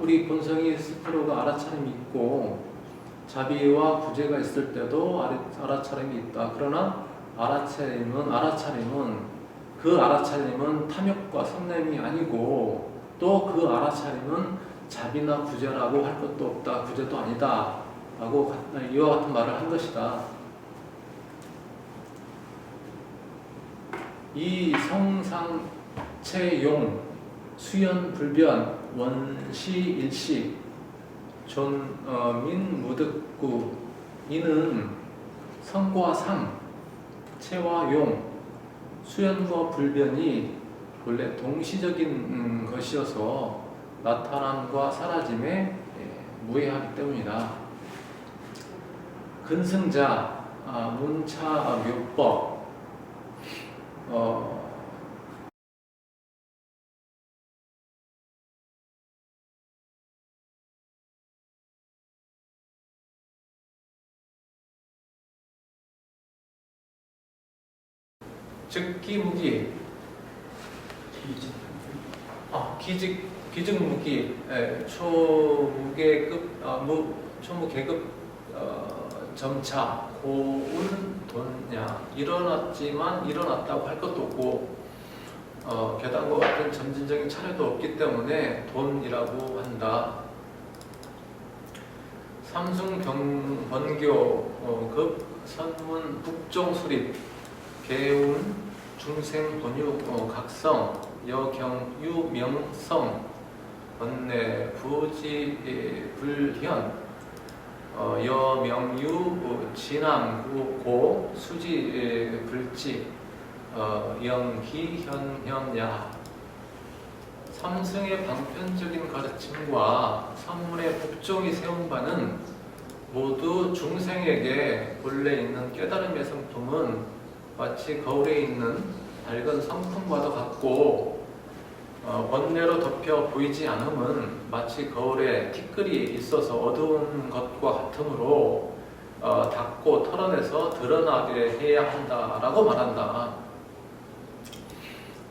우리 본성이 스스로가 알아차림이 있고 자비와 구제가 있을 때도 알아차림이 있다. 그러나 그 알아차림은 탐욕과 성냄이 아니고 또 그 알아차림은 자비나 구제라고 할 것도 없다. 구제도 아니다. 라고 이와 같은 말을 한 것이다. 이 성상체용 수연불변 원시일시 존민무득구. 이는 성과 상, 체와 용, 수연과 불변이 본래 동시적인 것이어서 나타남과 사라짐에 무해하기 때문이다. 근승자, 문차 묘법. 즉 기무기, 기직무기, 초무계급, 초무계급 점차, 고운 돈야. 일어났지만 일어났다고 할 것도 없고 괴담과 같은 점진적인 차례도 없기 때문에 돈이라고 한다. 삼승 번교급 선문 북종 수립 개운 중생 본유 각성 여경유 명성 번내 부지 불현 여명유 진암 고 수지 불지 영기현현야. 삼승의 방편적인 가르침과 선문의 법종이 세운 바는 모두 중생에게 본래 있는 깨달음의 성품은 마치 거울에 있는 밝은 성품과도 같고 번뇌로 덮여 보이지 않음은 마치 거울에 티끌이 있어서 어두운 것과 같으므로 닫고 털어내서 드러나게 해야 한다라고 말한다.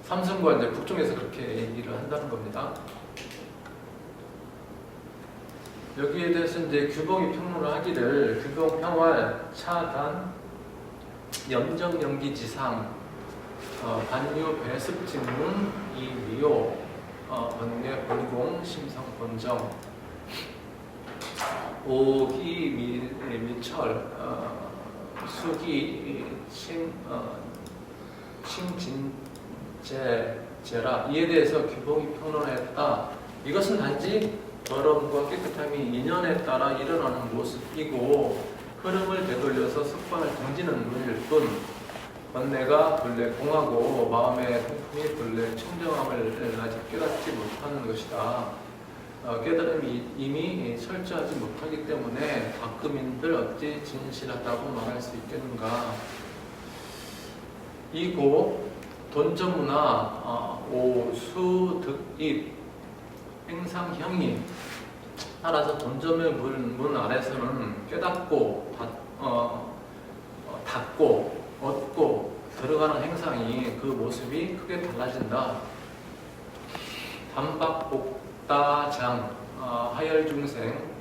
삼성과 이제 북중에서 그렇게 얘기를 한다는 겁니다. 여기에 대해서 이제 규봉이 평론을 하기를 규봉 평활 차단 염정 연기지상 반유 배습 직문 이위요 번뇌 본공 심성 본정 오기 미철 수기 칭진제라 이에 대해서 규봉이 평론했다. 이것은 단지 더러움과 깨끗함이 인연에 따라 일어나는 모습이고 흐름을 되돌려서 습관을 등지는 문일 뿐 번뇌가 본래 공하고 마음의 성품이 본래 청정함을 아직 깨닫지 못하는 것이다. 깨달음이 이미 철저하지 못하기 때문에 가끔인들 어찌 진실하다고 말할 수 있겠는가. 이고 돈저문화 오수 득입 행상형이 따라서 돈점의 문 아래서는 깨닫고 닫고 얻고 들어가는 행상이 그 모습이 크게 달라진다. 단박복다장 하열중생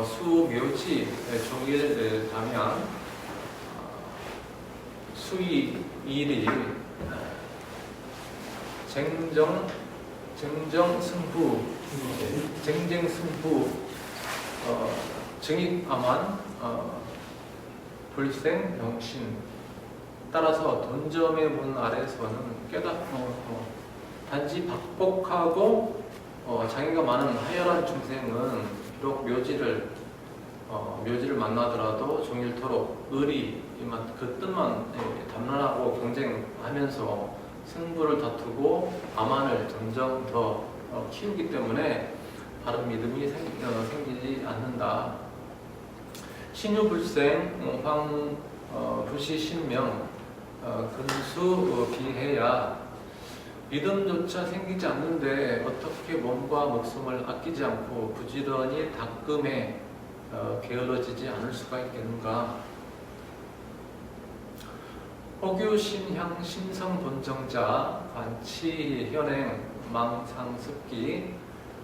수묘지 종일 담양 수이일이 쟁정승부 쟁쟁승부 증익아만 불생 영신 따라서 돈점의 문 아래에서는 단지 박복하고 장애가 많은 하열한 중생은 비록 묘지를 만나더라도 종일토록 의리 그 뜻만 담론하고 경쟁하면서 승부를 다투고 아만을 점점 더 키우기 때문에 바른 믿음이 생기지 않는다. 신유불생 부시신명 근수 비해야 믿음조차 생기지 않는데 어떻게 몸과 목숨을 아끼지 않고 부지런히 닦음에 게을러지지 않을 수가 있겠는가. 허규신향 신성본정자 관치현행 망상습기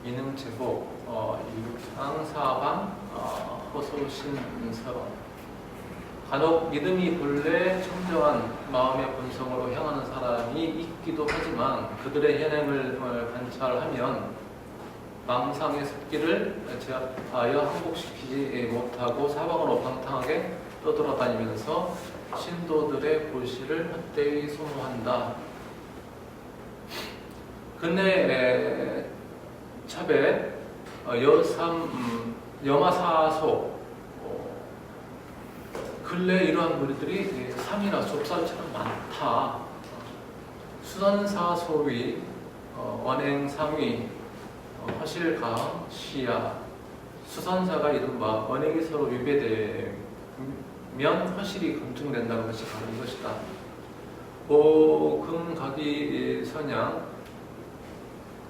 미능제복 육상사방 허소신서 간혹 믿음이 본래 청정한 마음의 본성으로 향하는 사람이 있기도 하지만 그들의 현행을 관찰하면 망상의 습기를 제압하여 항복시키지 못하고 사방으로 방탕하게 떠돌아다니면서 신도들의 불씨를 헛되이 소모한다. 근래 차배 여마사소 근래 이러한 무리들이 삼이나 좁쌀처럼 많다. 수선사소위 원행삼위 허실강 시야 수선사가 이른바 원행이 서로 위배되면 허실이 검증된다는 것이 바로 이것이다. 오금각이 선양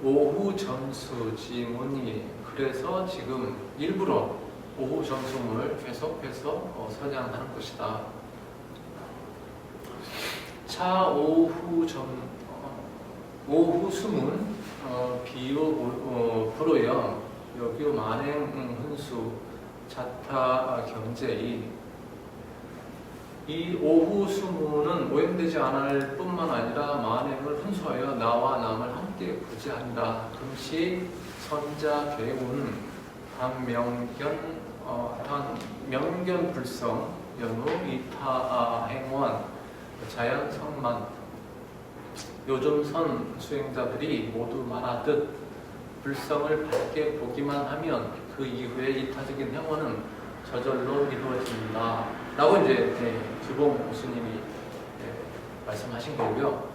오후 점수 지문이 그래서 지금 일부러 오후 점수문을 계속해서 선양하는 것이다. 차 오후 수문 비유 불호영 여규 만행 hun수 자타 경제이 이 오후 수문은 오염되지 않을 뿐만 아니라 만행을 hun수하여 나와 남을 함께 구제한다. 금시 선자 괴운 명견 불성 연후 이타 행원 자연 성만 요즘 선 수행자들이 모두 말하듯 불성을 밝게 보기만 하면 그 이후에 이타적인 행원은 저절로 이루어진다 라고 이제 규봉 교수님이 말씀하신 거고요.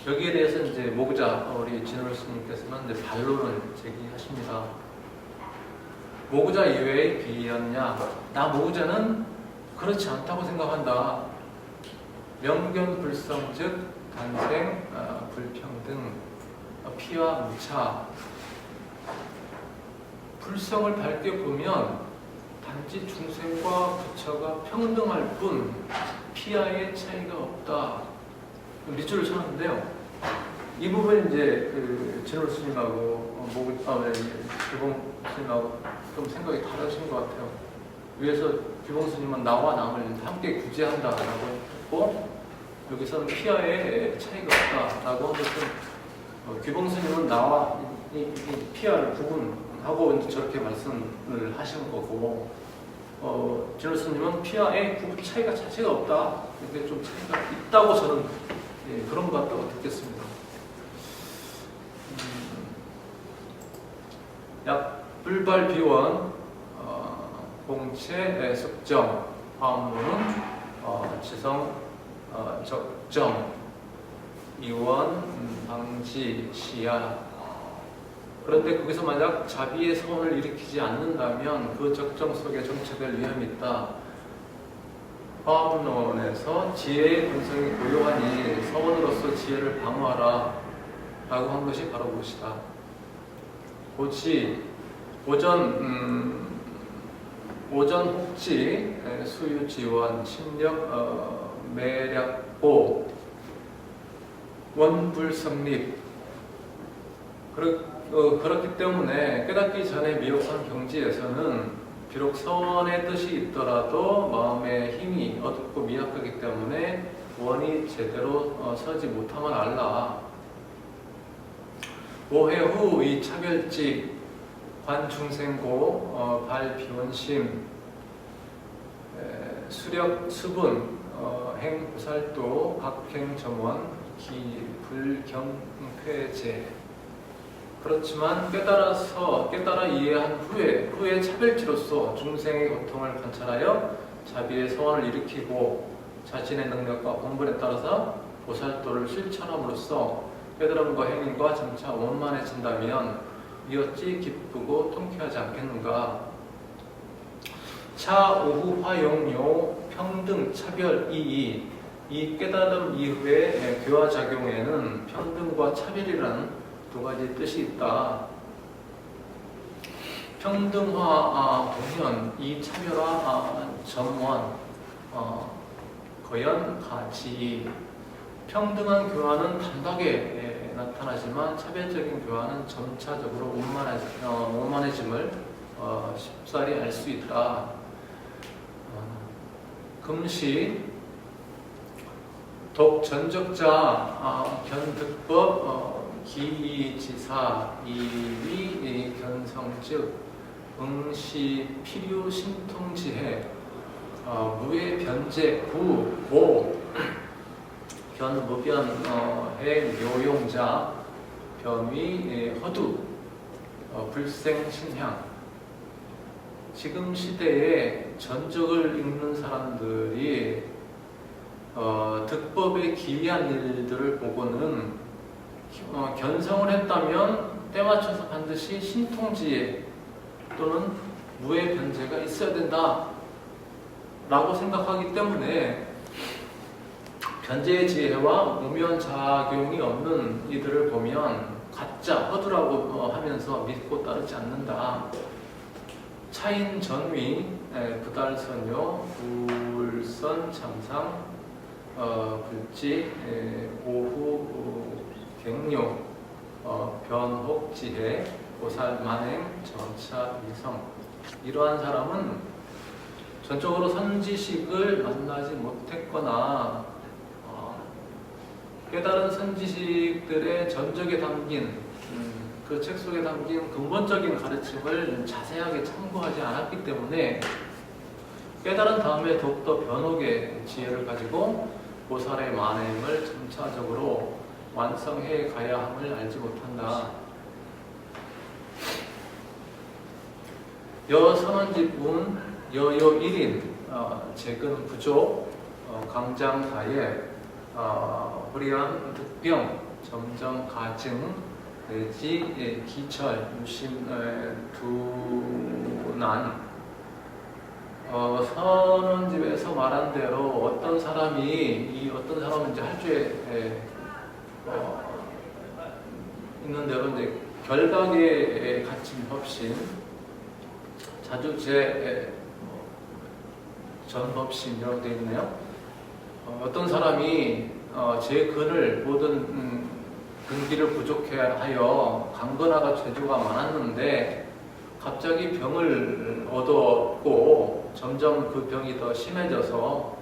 여기에 대해서 이제 목자 우리 진월 스님께서는 이제 반론을 제기하십니다. 모구자 이외의 비였냐? 나 모구자는 그렇지 않다고 생각한다. 명견불성 즉 단생 불평등 피와 무차. 불성을 밝게 보면 단지 중생과 부처가 평등할 뿐 피하의 차이가 없다. 밑줄을 쳤는데요. 이 부분 이제 진월 스님하고 규봉 스님하고 좀 생각이 다르신 것 같아요. 위에서 규봉 스님은 나와 남을 함께 구제한다라고 했고, 여기서는 피하의 차이가 없다라고 한 것은 규봉 스님은 나와 이 피하를 구분하고 이제 저렇게 말씀을 하시는 거고, 진월 스님은 피하의 차이가 자체가 없다. 이게 좀 차이가 있다고 저는 그런 것 같다고 듣겠습니다. 약불발 비원 공채 숙정 화음로는 지성 적정 이원 방지 시야. 그런데 거기서 만약 자비의 서원을 일으키지 않는다면 그 적정 속에 정체될 위험이 있다. 화합론에서 지혜의 본성이 고요하니 서원으로서 지혜를 방어하라 라고 한 것이 바로 무엇이다. 고치 오전 혹지 수유지원 심력 매략보 원불성립. 그렇기 때문에 깨닫기 전에 미혹한 경지에서는 비록 서원의 뜻이 있더라도 마음의 힘이 어둡고 미약하기 때문에 원이 제대로 서지 못하면 알라. 오해 후 이 차별직 관중생고 발비원심 수력 수분 행보살도 각행정원 기불경패제. 그렇지만 깨달아 이해한 후에 차별지로서 중생의 고통을 관찰하여 자비의 서원을 일으키고 자신의 능력과 본분에 따라서 보살도를 실천함으로써 깨달음과 행위가 점차 원만해진다면 이 어찌 기쁘고 통쾌하지 않겠는가. 차 오후 화용요 평등 차별 이이. 이 깨달음 이후의 교화작용에는 평등과 차별이라는 두 가지 뜻이 있다. 평등화 공연, 이 차별화 점원, 거연 가치. 평등한 교화는 단박에 나타나지만 차별적인 교화는 점차적으로 원만해짐을 쉽사리 알 수 있다. 금시 독전적자 견득법 기지사 이위 견성즉 응시 필요 신통지해 무의 변제 구고 견무변 해 묘용자 변위 허두 불생신향. 지금 시대에 전적을 읽는 사람들이 득법에 기이한 일들을 보고는 견성을 했다면 때맞춰서 반드시 신통지혜 또는 무의 변제가 있어야 된다 라고 생각하기 때문에 변제의 지혜와 무면 작용이 없는 이들을 보면 가짜 허두라고 하면서 믿고 따르지 않는다. 차인 전위 부달선요 불선 참상 불지 오후 갱요 변혹지혜 보살 만행 점차 위성. 이러한 사람은 전적으로 선지식을 만나지 못했거나 깨달은 선지식들의 전적에 담긴 그 책 속에 담긴 근본적인 가르침을 자세하게 참고하지 않았기 때문에 깨달은 다음에 더욱더 변혹의 지혜를 가지고 보살의 만행을 점차적으로 완성해 가야 함을 알지 못한다. 여선원집운 여요 1인 재근 부족 강장다예 불의한 득병 점점 가증 내지 기철 유심 두 난 선원집에서 말한 대로 어떤 사람은 이제 할주에 있는 대로 이제 결박에 갇힌 법신, 자주제 전법신이라고 되어 있네요. 어떤 사람이 제 근을 모든 근기를 부족해 하여 강건하가 재주가 많았는데 갑자기 병을 얻었고 점점 그 병이 더 심해져서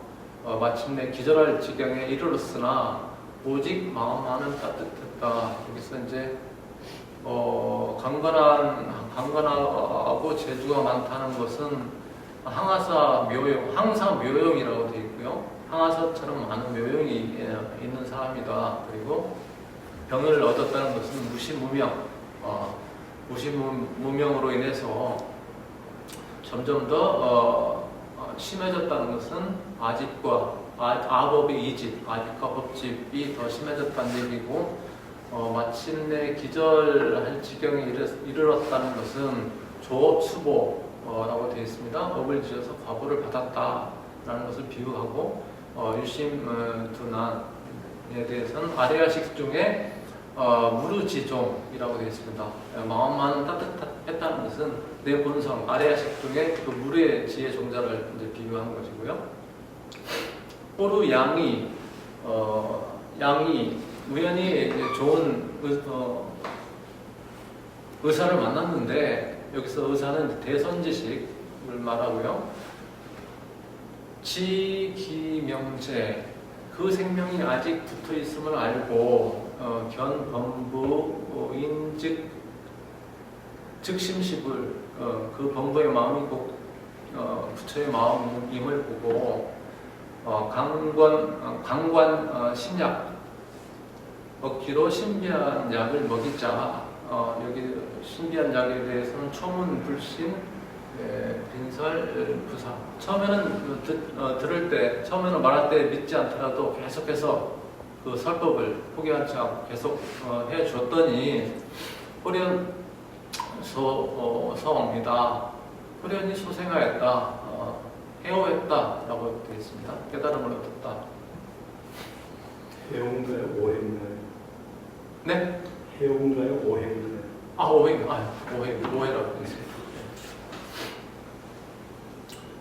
마침내 기절할 지경에 이르렀으나 오직 마음만은 따뜻했다. 여기서 이제 강건하고 재주가 많다는 것은 항사 묘용이라고 되어 있고요. 항아사처럼 많은 묘용이 있는 사람이다. 그리고 병을 얻었다는 것은 무시무명으로 인해서 점점 더 심해졌다는 것은 아법의 이집, 아집과 법집이 더 심해졌다는 얘기고, 마침내 기절할 지경에 이르렀다는 것은 조업수보라고 되어 있습니다. 업을 지어서 과보를 받았다라는 것을 비유하고, 유심둔한에 대해서는 아레아식 중에 무르지종이라고 되어 있습니다. 마음만 따뜻했다는 것은 내 본성, 아레아식 중에 그 무르의 지혜 종자를 이제 비유하는 것이고요. 호루 양이 우연히 이제 좋은 의사를 만났는데, 여기서 의사는 대선지식을 말하고요. 지기명제, 그 생명이 아직 붙어 있음을 알고 견범부인 즉심식을 그 범부의 마음이 곧 부처의 마음임을 보고 강관 신약 먹기로 신비한 약을 먹이자. 여기 신비한 약에 대해서는 초문 불신 빈설 부사. 처음에는 들을 때, 처음에는 말할 때 믿지 않더라도 계속해서 그 설법을 포기하지 않고 계속 해 주었더니 호련 소성이다. 호련이 소생하였다. 해오했다라고 되어 있습니다. 깨달음을 얻었다. 해온가요? 오해인가요? 네? 해온가요? 오해인가요? 오해라고 되어 있습니다.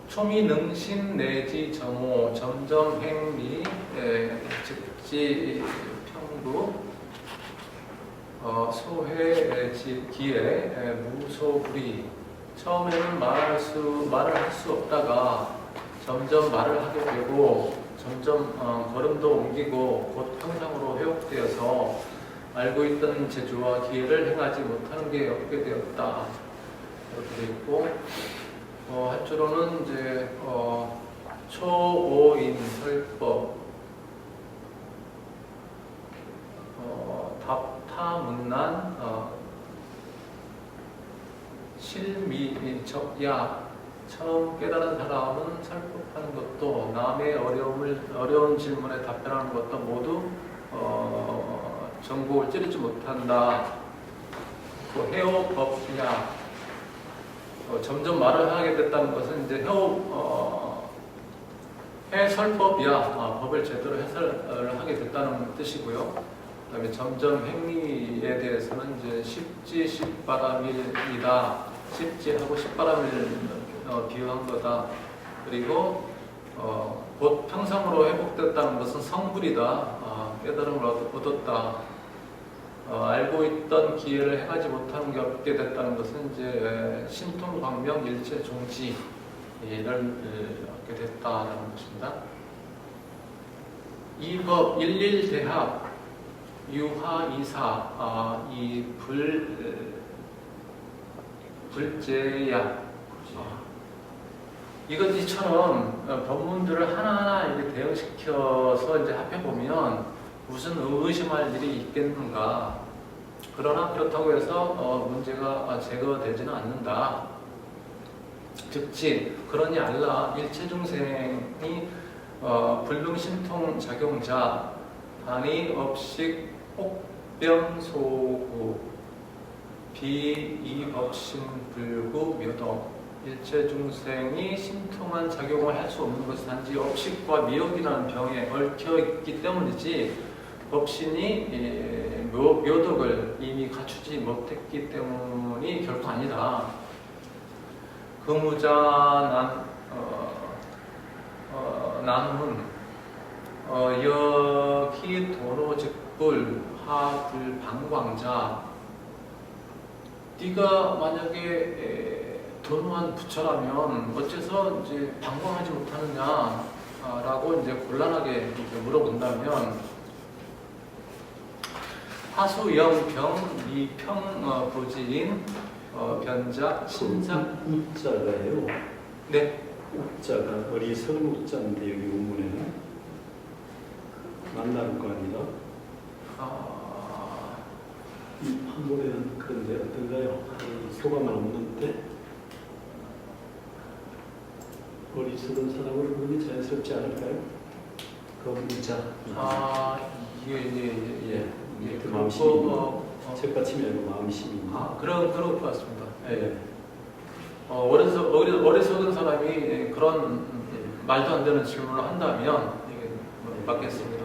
초미능신 내지 정오 점점 행미 즉지 평부 소회 기에 무소불이. 처음에는 말을 할 수 없다가 점점 말을 하게 되고 점점 걸음도 옮기고 곧 평상으로 회복되어서 알고 있던 재주와 기회를 행하지 못하는 게 없게 되었다. 이렇게 되어 있고, 한쪽으로는 이제 초오인 설법, 답타문난, 실미적야. 처음 깨달은 사람은 설법하는 것도 남의 어려운 질문에 답변하는 것도 모두 정복을 찌르지 못한다. 해오법야. 점점 말을 하게 됐다는 것은 이제 해설법이야. 법을 제대로 해설을 하게 됐다는 뜻이고요. 그다음에 점점 행위에 대해서는 이제 십지십바라밀이다. 십지하고 십바라밀을 비유한 거다. 그리고 곧 평상으로 회복됐다는 것은 성불이다. 깨달음을 얻었다. 알고 있던 기회를 행하지 못하는 게 없게 됐다는 것은 이제 신통광명 일체 종지를 얻게 됐다라는 것입니다. 이법 일일대합 유하이사. 이 불제야. 이것처럼 법문들을 하나하나 이렇게 대응시켜서 이제 합해보면 무슨 의심할 일이 있겠는가. 그러나 그렇다고 해서 문제가 제거되지는 않는다. 즉지 그러니 알라 일체 중생이 불능신통 작용자 단이 업식 혹병소구 비이법신 불구 묘동. 일체 중생이 신통한 작용을 할 수 없는 것은 단지 업식과 미혹이라는 병에 얽혀 있기 때문이지 법신이 묘덕을 이미 갖추지 못했기 때문이 결코 아니다. 금우자 남은 여기 도노즉불 하불방광자. 네가 만약에 도노한 부처라면 어째서 이제 방광하지 못하느냐라고 이제 곤란하게 물어본다면 하수영병 미평 부지인 변작 신상 우자가요. 네. 우자가 어리석은 우자인데 여기 원문에는 만나는 거 아니라 이 한문에는 그런데 어떤가요? 소감은 없는데 어리석은 사람을 부르기 자연스럽지 않을까요? 그 우자. 예. 마음심이 책받침이 아니고 마음심이. 그런 것 같습니다. 예. 어리석은 사람이 그런 말도 안 되는 질문을 한다면 이게 맞겠습니다.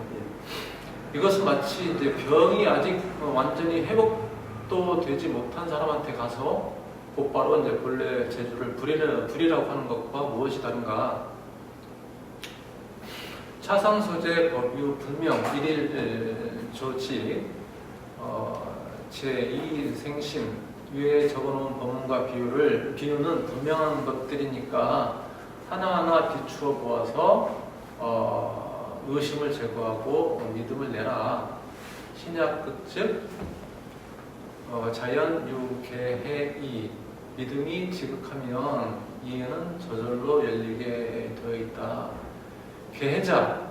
이것은 마치 이제 병이 아직 완전히 회복도 되지 못한 사람한테 가서 곧바로 이제 본래 재주를 부리라고 하는 것과 무엇이 다른가? 차상소재 법유 불명 일일 조치 제2생심 위에 적어놓은 법문과 비유는 분명한 것들이니까 하나하나 비추어 보아서 의심을 제거하고 믿음을 내라. 신약극즉 자연유계해이 믿음이 지극하면 이해는 저절로 열리게 되어 있다. 계해자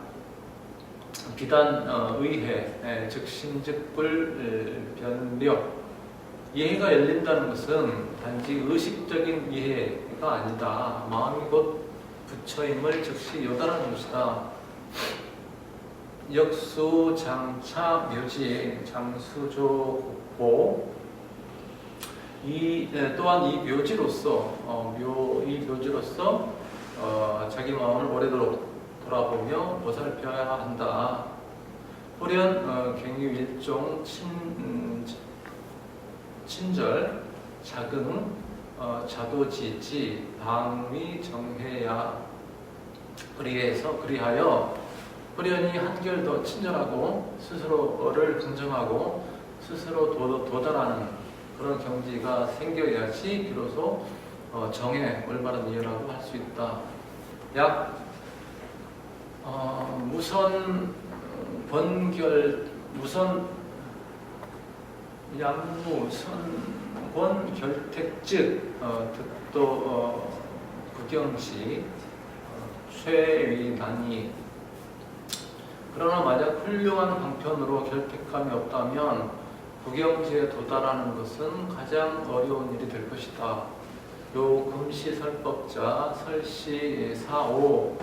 비단 의해 즉심즉불 변력. 이해가 열린다는 것은 단지 의식적인 이해가 아니다. 마음이 곧 부처임을 즉시 요단하는 것이다. 역수 장차 묘지 장수조 국보. 또한 이 묘지로서 자기 마음을 오래도록 돌아보며 보살펴야 한다. 호련 갱유 일종 친절 자긍 자도지지 방위 정해야. 그리하여 호련이 한결 더 친절하고 스스로를 긍정하고 스스로 도달하는 그런 경지가 생겨야지 비로소 정해 올바른 이해라고 할 수 있다. 양무 선권 결택즉 득도 구경시 최위난이. 그러나 만약 훌륭한 방편으로 결택감이 없다면 구경지에 도달하는 것은 가장 어려운 일이 될 것이다. 요 금시설법자 설시 사오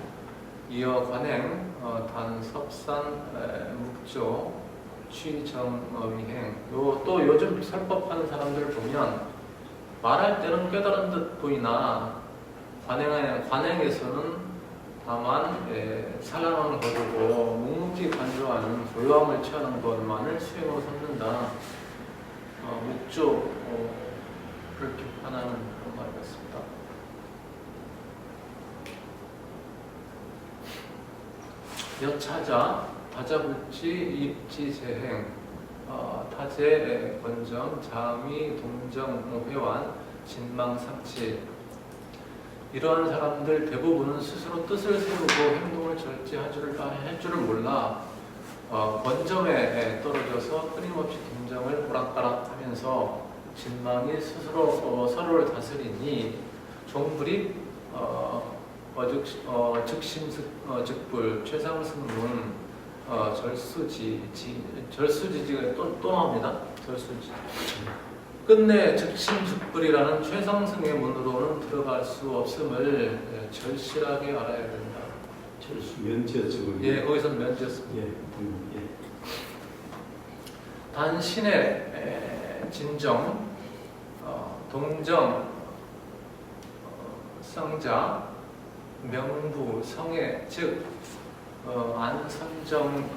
이어 관행 단섭산 묵조 취정위행. 또 요즘 설법하는 사람들 보면 말할 때는 깨달은 듯 보이나 관행에서는 다만 산란을 거두고 묵묵히 관조하는 고요함을 취하는 것만을 수행으로 삼는다. 묵조를 비판하는 그런 말 같습니다. 여차자 다자불지 입지재행 타제 권정 자미 동정 회환 진망상치. 이러한 사람들 대부분은 스스로 뜻을 세우고 행동을 절제할 줄을 몰라 권정에 떨어져서 끊임없이 동정을 오락가락하면서 진망이 스스로 서로를 다스리니 종불입 즉심즉불 최상승문 절수지지가 또 나옵니다. 절수지. 끝내 즉심즉불이라는 최상승의 문으로는 들어갈 수 없음을 절실하게 알아야 된다. 절수 면제였죠. 예, 거기서는 면제였습니다. 단신의 진정, 동정, 습성자, 명부, 성애, 즉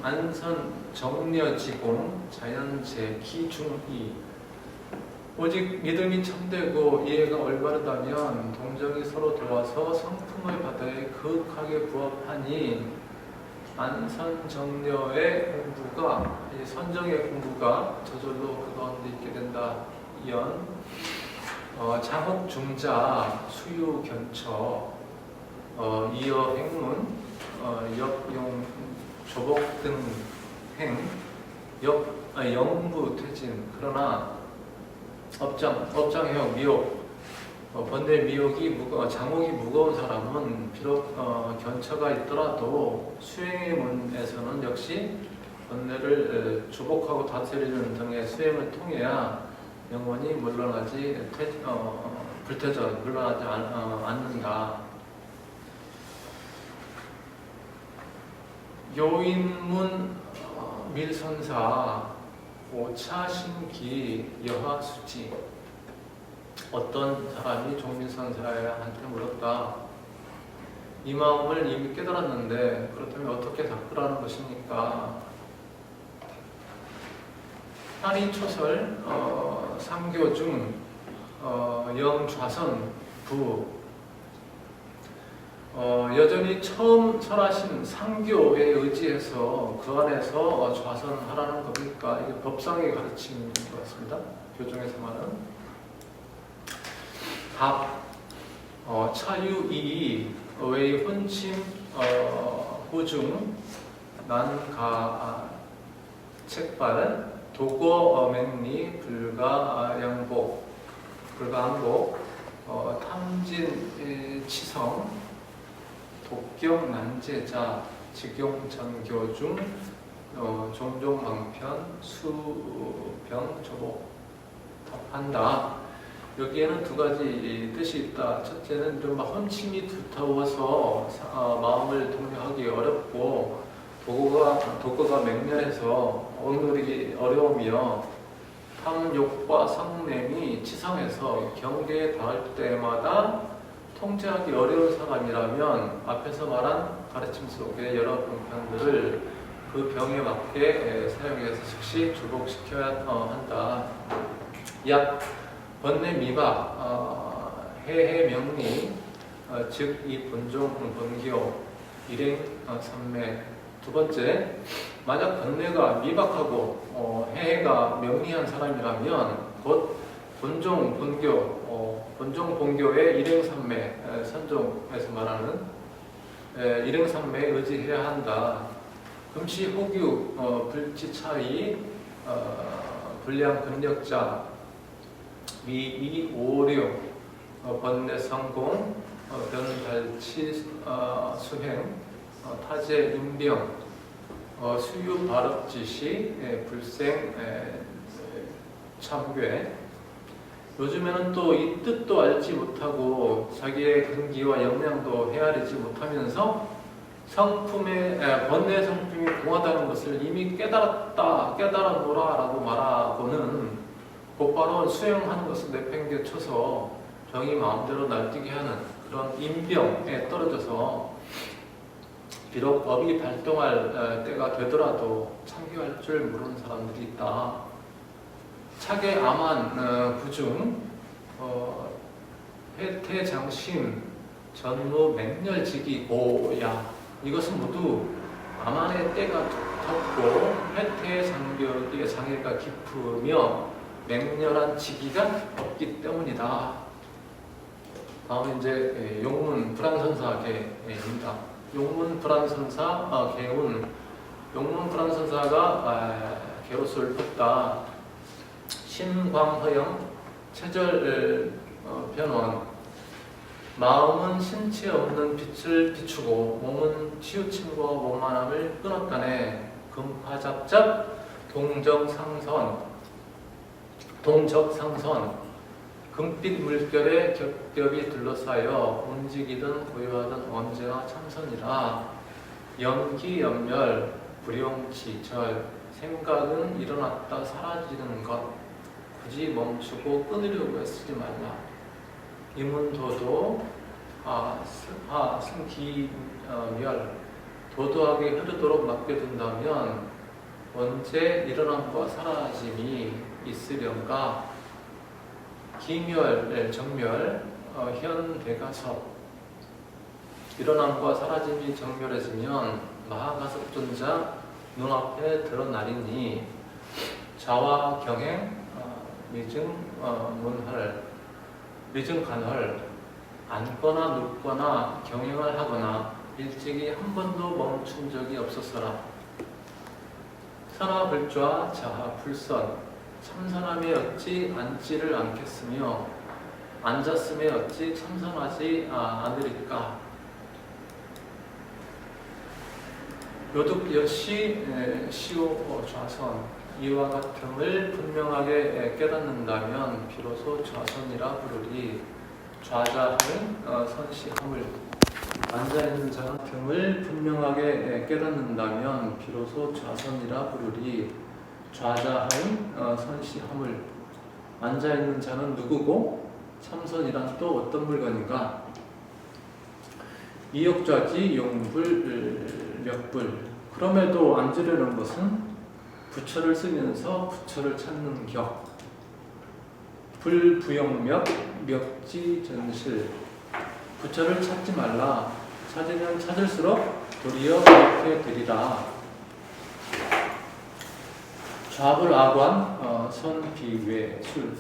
안선정려지공, 자연재, 기중이. 오직 믿음이 참되고 이해가 올바르다면 동정이 서로 도와서 성품의 바다에 그윽하게 부합하니 안선정려의 공부가, 이 선정의 공부가 저절로 그 가운데 있게 된다. 이연 장흑중자, 수유견처, 이어 행문, 역용 조복 등 행, 영부 퇴진. 그러나 업장해역 미혹, 번뇌 미혹이 장옥이 무거운 사람은 비록 견처가 있더라도 수행의 문에서는 역시 번뇌를 조복하고 다스리는 등의 수행을 통해야 영원히 물러나지 불태전 물러나지 않는다. 요인문 밀선사 오차신기 여하수지. 어떤 사람이 종민선사한테 물었다. 이 마음을 이미 깨달았는데 그렇다면 어떻게 닦으라는 것입니까? 한의초설 삼교 중 영좌선 부, 여전히 처음 설하신 상교에 의지해서 그 안에서 좌선하라는 겁니까? 이게 법상의 가르침인 것 같습니다. 교정에서 말하는 답, 차유이 의 혼침 후중 난가 책발 도거맹리 불가양복 탐진 치성 독경 난제자 직용전교 중 종종방편 수병 조복 답한다. 여기에는 두 가지 뜻이 있다. 첫째는 좀 혼침이 두터워서 마음을 독려하기 어렵고 도거가 맹렬해서 억누르기 어려우며 탐욕과 성냄이 치성해서 경계에 닿을 때마다 통제하기 어려운 사람이라면 앞에서 말한 가르침 속의 여러 병편들을 그 병에 맞게 사용해서 즉시 주복시켜야 한다. 약 번뇌 미박 해해명리 즉 이 본종 본교 일행 삼매. 두 번째, 만약 번뇌가 미박하고 해해가 명리한 사람이라면 곧 본종 본교의 일행삼매, 선종에서 말하는 일행삼매에 의지해야 한다. 금시 호규 불치차이 불량 근력자 미이 오류 번뇌 성공 변달치 수행 타제 인병 수유 발업지시 불생 참괴. 요즘에는 또 이 뜻도 알지 못하고 자기의 근기와 역량도 헤아리지 못하면서 번뇌 성품이 공하다는 것을 이미 깨달아노라 라고 말하고는 곧바로 수행하는 것을 내팽개쳐서 병이 마음대로 날뛰게 하는 그런 인병에 떨어져서 비록 법이 발동할 때가 되더라도 참교할 줄 모르는 사람들이 있다. 차계 암한 부중 해태장심 전무 맹렬지기 오야. 이것은 모두 암한의 때가 두텁고 해태의 장애가 깊으며 맹렬한 지기가 없기 때문이다. 다음은 이제 용문 불안선사 계입니다. 용문 불안선사 개운. 용문 불안선사가 개로수를 폈다. 신광허영 체절 변원. 마음은 신체 없는 빛을 비추고 몸은 치우침과 원만함을 끊었다네. 금파잡잡 동적상선 금빛 물결에 겹겹이 둘러싸여 움직이든 고요하든 언제나 참선이라. 연기연멸 불용지절 생각은 일어났다 사라지는 것. 굳이 멈추고 끊으려고 애쓰지 말라. 이문도도 같은 기멸 도도하게 흐르도록 맡겨둔다면 언제 일어남과 사라짐이 있으련가. 기멸, 정멸, 현대가섭. 일어남과 사라짐이 정멸해지면 마하가섭존자 눈앞에 드러나리니 자와 경행, 미증, 문헐, 미증 간헐, 앉거나 눕거나 경행을 하거나 일찍이 한 번도 멈춘 적이 없었어라. 산화불좌 자하불선. 참선함에 어찌 앉지를 않겠으며 앉았음에 어찌 참선하지 않으리까. 요득여시 시오 좌선. 이와 같음을 분명하게 깨닫는다면 비로소 좌선이라 부르리. 좌자하는 선시함을. 앉아있는 자 같음을 분명하게 깨닫는다면 비로소 좌선이라 부르리. 좌자하인 선시함을. 앉아있는 자는 누구고 참선이란 또 어떤 물건인가. 이역좌지 용불 멱불. 그럼에도 앉으려는 것은 부처를 쓰면서 부처를 찾는 격. 불부영멱 멱지전실. 부처를 찾지 말라. 찾으면 찾을수록 도리어 그렇게 되리라. 좌불아관 선비외술.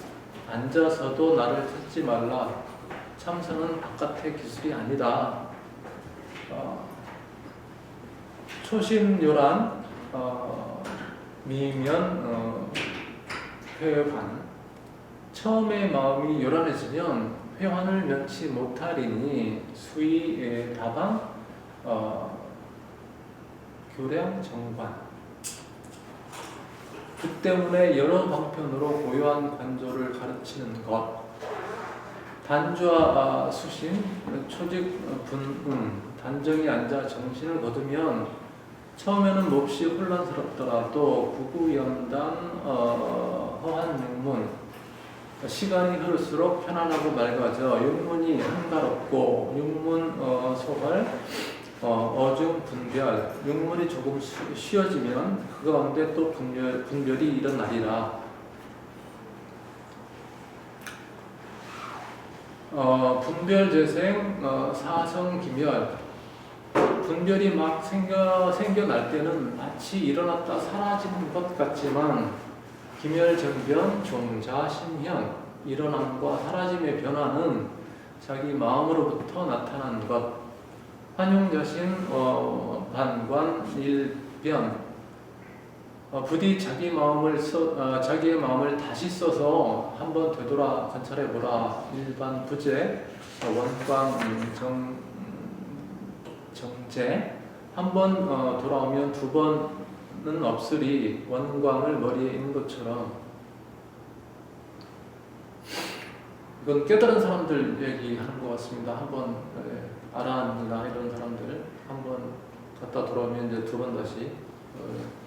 앉아서도 나를 찾지 말라. 참선은 바깥의 기술이 아니다. 초심요란 미면 회환. 처음에 마음이 요란해지면 회환을 면치 못하리니 수의 다방 교량 정관. 그 때문에 여러 방편으로 고요한 관조를 가르치는 것. 단좌 수심 초직 분음. 단정히 앉아 정신을 거두면 처음에는 몹시 혼란스럽더라도 구구연단 허한 육문. 시간이 흐를수록 편안하고 맑아져 육문이 한가롭고 육문 소발 어중 분별. 육문이 조금 쉬어지면 그 가운데 또 분별이 일어나리라. 분별재생 사성기멸. 분별이 막 생겨날 때는 마치 일어났다 사라지는 것 같지만 기멸정변 종자신현. 일어남과 사라짐의 변화는 자기 마음으로부터 나타난 것. 환용자신 반관 일변. 부디 자기의 마음을 다시 써서 한번 되돌아 관찰해보라. 일반 부재 원광 정제. 한번 돌아오면 두 번은 없으리. 원광을 머리에 있는 것처럼. 이건 깨달은 사람들 얘기하는 것 같습니다. 한번 아라한이나 이런 사람들 한번 갔다 돌아오면 이제 두 번 다시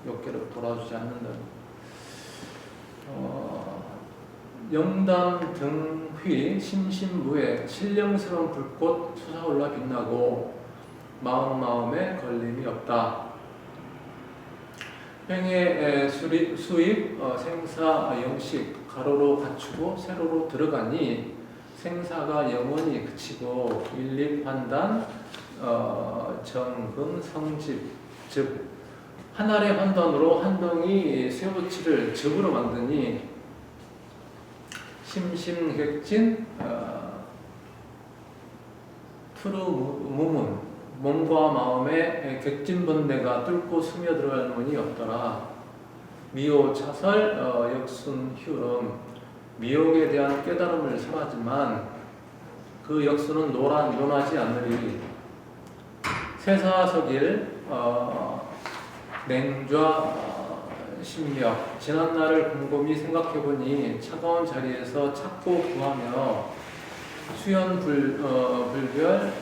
역계로 돌아주지 않는다. 영담 등휘 심심무해. 신령스러운 불꽃 솟아올라 빛나고 마음에 걸림이 없다. 횡의 수입 생사 영식. 가로로 갖추고 세로로 들어가니 생사가 영원히 그치고 일립 판단 정근 성집. 즉 한 알의 판단으로 한 덩이 쇠붙이를 즙으로 만드니 심심객진 투루무문. 몸과 마음에 객진번뇌가 뚫고 스며들어갈 문이 없더라. 미호차설 역순휴름. 미혹에 대한 깨달음을 설하지만 그 역수는 논하지 않으리. 세사석일 냉좌 심력. 지난날을 곰곰이 생각해보니 차가운 자리에서 찾고 구하며 수연 불별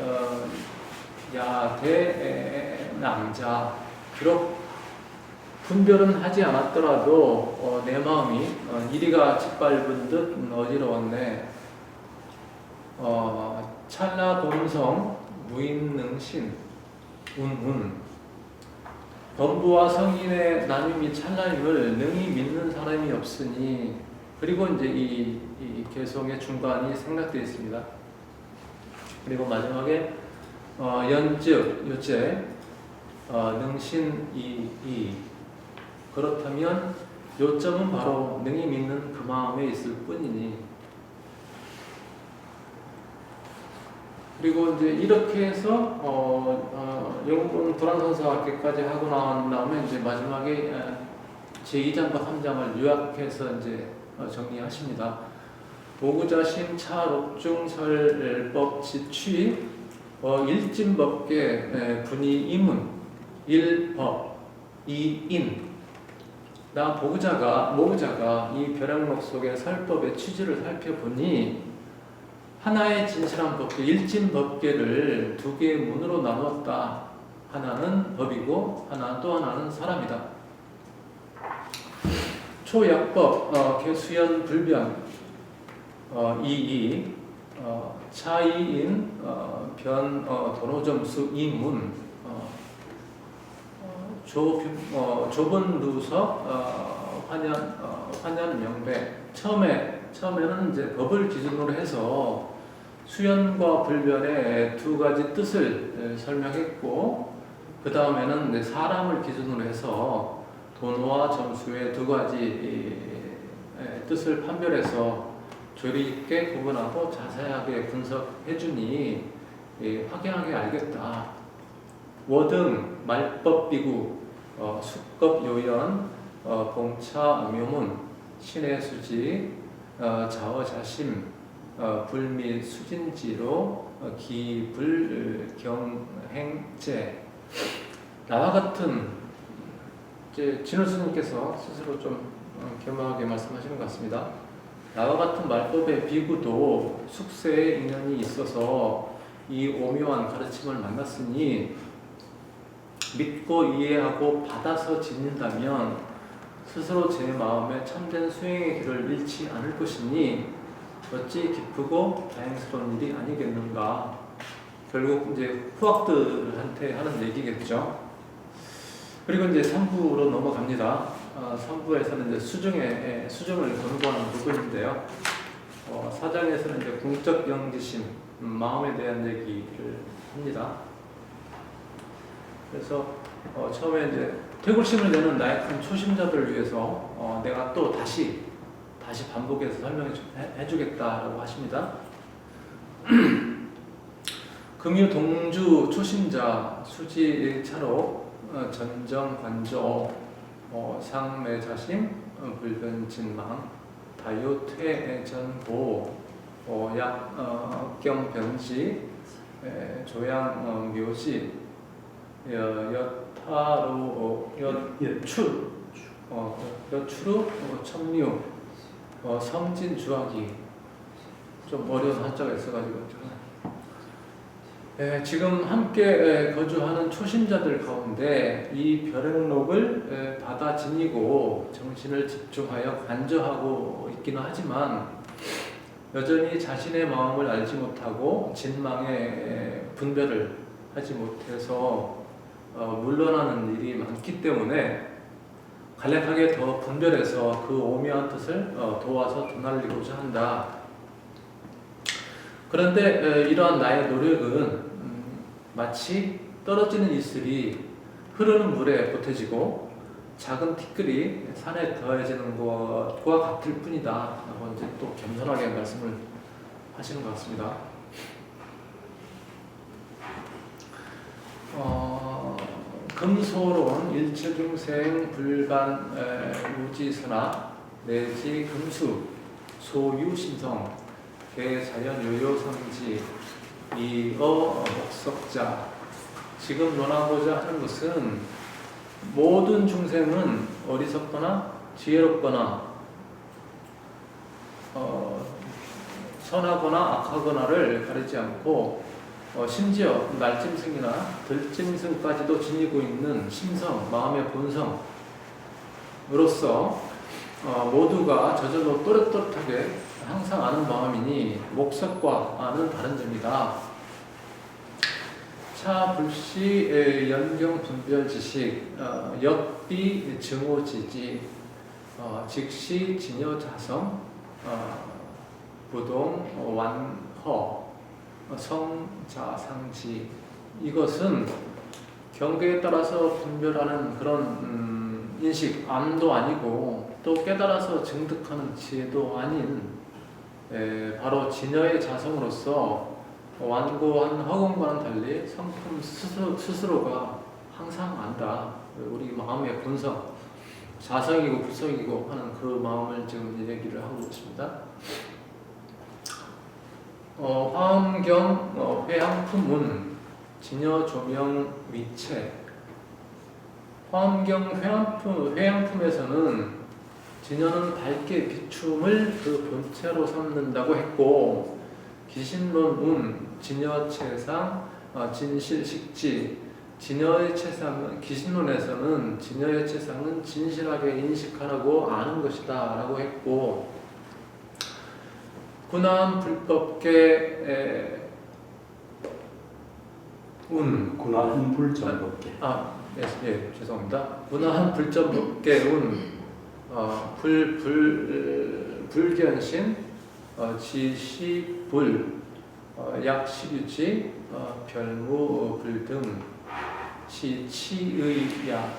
야대 남자. 비록 분별은 하지 않았더라도 내 마음이 이리가 짓밟은 듯 어지러웠네. 찰나 본성 무인능신 운운 범부와 성인의 나눔이 찰나임을 능히 믿는 사람이 없으니. 그리고 이제 이 개성의 중간이 생략되어 있습니다. 그리고 마지막에 연즉 요제 능신 이 그렇다면 요점은 바로 능히 믿는 그 마음에 있을 뿐이니. 그리고 이제 이렇게 해서 영분 불안선사학계까지 하고 나온 다음에 이제 마지막에 제2장과 3장을 요약해서 이제 정리하십니다. 오구자신 차록중설법 지취 일진법계 분이 이문 일법 이인. 나 모부자가 이 벼락록 속의 설법의 취지를 살펴보니 하나의 진실한 법계, 일진법계를 두 개의 문으로 나누었다. 하나는 법이고 또 하나는 사람이다. 초약법, 개수연 불변, 이이, 차이인, 변, 도노점수 이문, 좁은 루서, 환연 명배. 처음에는 이제 법을 기준으로 해서 수연과 불변의 두 가지 뜻을 설명했고, 그 다음에는 사람을 기준으로 해서 도노와 점수의 두 가지 뜻을 판별해서 조리 있게 구분하고 자세하게 분석해주니 확연하게 알겠다. 워등, 말법비구, 수급요연, 봉차 묘문, 신의 수지, 자어자심, 불미 수진지로 기불경행제. 나와 같은 이제 진호 스님께서 스스로 좀 겸허하게 말씀하시는 것 같습니다. 나와 같은 말법의 비구도 숙세에 인연이 있어서 이 오묘한 가르침을 만났으니 믿고 이해하고 받아서 지닌다면 스스로 제 마음에 참된 수행의 길을 잃지 않을 것이니 어찌 기쁘고 다행스러운 일이 아니겠는가. 결국 이제 후학들한테 하는 얘기겠죠. 그리고 이제 3부로 넘어갑니다. 3부에서는 이제 수정을 권고하는 부분인데요. 4장에서는 이제 궁적 영지심, 마음에 대한 얘기를 합니다. 그래서 처음에 이제 퇴굴심을 내는 나약한 초심자들을 위해서 내가 또 다시 반복해서 설명해주겠다라고 하십니다. 금유 동주 초심자 수지차로 전정 관조 상매자심 불변진망 다요퇴전보 약경변지 조양 묘지 여타로 여추루 천류 성진주하기. 좀 어려운 한자가 있어가지고 지금 함께 거주하는 초심자들 가운데 이 벼락록을 받아 지니고 정신을 집중하여 간저하고 있기는 하지만 여전히 자신의 마음을 알지 못하고 진망의 분별을 하지 못해서 물러나는 일이 많기 때문에 간략하게 더 분별해서 그 오묘한 뜻을 도와서 되살리고자 한다. 그런데 이러한 나의 노력은 마치 떨어지는 이슬이 흐르는 물에 보태지고 작은 티끌이 산에 더해지는 것과 같을 뿐이다. 라고 이제 또 겸손하게 말씀을 하시는 것 같습니다. 금소론 일체중생 불반 우지선화 내지 금수 소유신성 개자연 요요성지 이어 목석자. 지금 논하고자 하는 것은 모든 중생은 어리석거나 지혜롭거나 선하거나 악하거나를 가리지 않고 심지어 날짐승이나 들짐승까지도 지니고 있는 심성, 마음의 본성으로서 모두가 저절로 또렷또렷하게 항상 아는 마음이니 목석과는 다른 점이다. 불차 불시 연경 분별 지식 역비 증오 지지 직시 진여 자성 부동 완허 성자상지. 이것은 경계에 따라서 분별하는 그런 인식, 암도 아니고 또 깨달아서 증득하는 지혜도 아닌 바로 진여의 자성으로서 완고한 허공과는 달리 성품 스스로가 항상 안다. 우리 마음의 본성, 자성이고 부성이고 하는 그 마음을 지금 얘기를 하고 있습니다. 화엄경 회양품은 진여 조명 위체. 화엄경 회양품에서는 진여는 밝게 비춤을 그 본체로 삼는다고 했고, 기신론은 진여 체상, 진실식지. 진여의 체상은, 기신론에서는 진여의 체상은 진실하게 인식하라고 아는 것이다 라고 했고, 군함 불법계 군함 불전법계. 예, 죄송합니다. 군함 불전법계 불견신, 지시불, 약시유지, 별무불 등 치의야.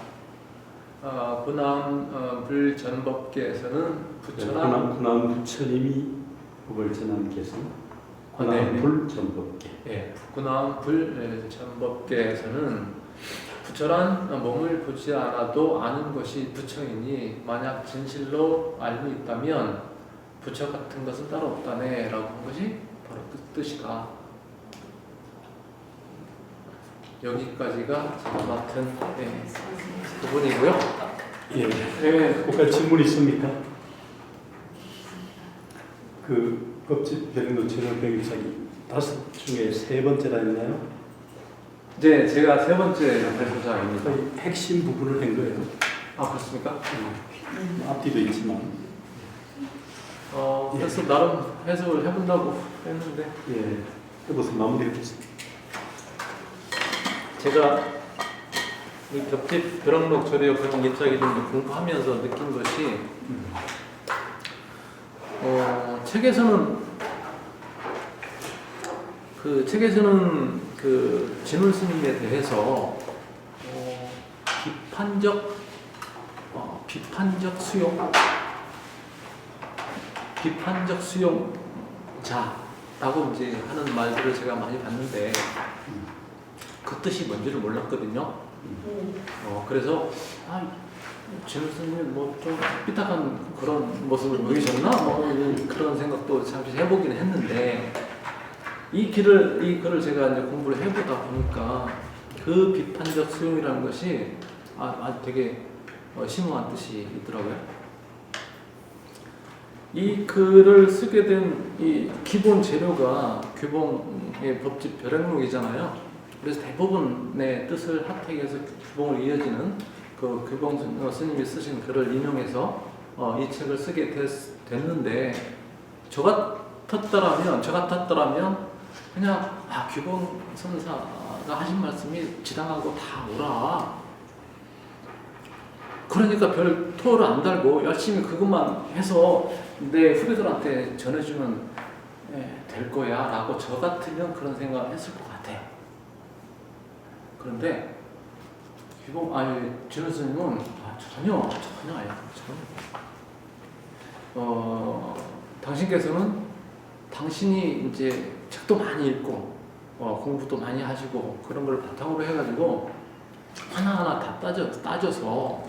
군함 불전법계에서는 부처남 군함 부처님이 법을 전한 계신 군함 불전법계. 예, 군함 불전법계에서는 부처란 몸을 보지 않아도 아는 것이 부처이니 만약 진실로 알고 있다면 부처 같은 것은 따로 없다네 라고 한 것이 바로 그 뜻이다. 여기까지가 제가 맡은 부분이고요. 혹시 질문 있습니까? 그 법집 별행로 진행병입사기 5 중에 3번째라 했나요? 네, 제가 3번째 발표자입니다. 거의 핵심 부분을 한 거예요. 그렇습니까? 앞뒤도 있지만. 그래서 나름 해석을 해본다고 했는데, 해보세요. 마무리해 주세요. 제가 이 벽집 벼락록 조례 그런 입사기 좀 공부하면서 느낀 것이, 책에서는 그 진울 스님에 대해서 비판적 수용자라고 이제 하는 말들을 제가 많이 봤는데 그 뜻이 뭔지를 몰랐거든요. 그래서 진울 스님이 뭐 좀 삐딱한 그런 모습을 보이셨나? 그런 생각도 잠시 해보긴 했는데, 이 글을 제가 이제 공부를 해보다 보니까 그 비판적 수용이라는 것이 아주 되게 심오한 뜻이 있더라고요. 이 글을 쓰게 된 이 기본 재료가 규봉의 법집 벼락록이잖아요. 그래서 대부분의 뜻을 합택해서 규봉을 이어지는 그 규봉 스님이 쓰신 글을 인용해서 이 책을 쓰게 됐는데, 저 같았더라면 그냥 규봉 선사가 하신 말씀이 지당하고 다 오라. 그러니까 별 토를 안 달고 열심히 그것만 해서 내 후배들한테 전해주면 될 거야 라고 저 같으면 그런 생각을 했을 것 같아요. 그런데 진우 스님은 전혀 아니에요. 당신께서는 당신이 이제 책도 많이 읽고 공부도 많이 하시고 그런 걸 바탕으로 해가지고 하나하나 다 따져서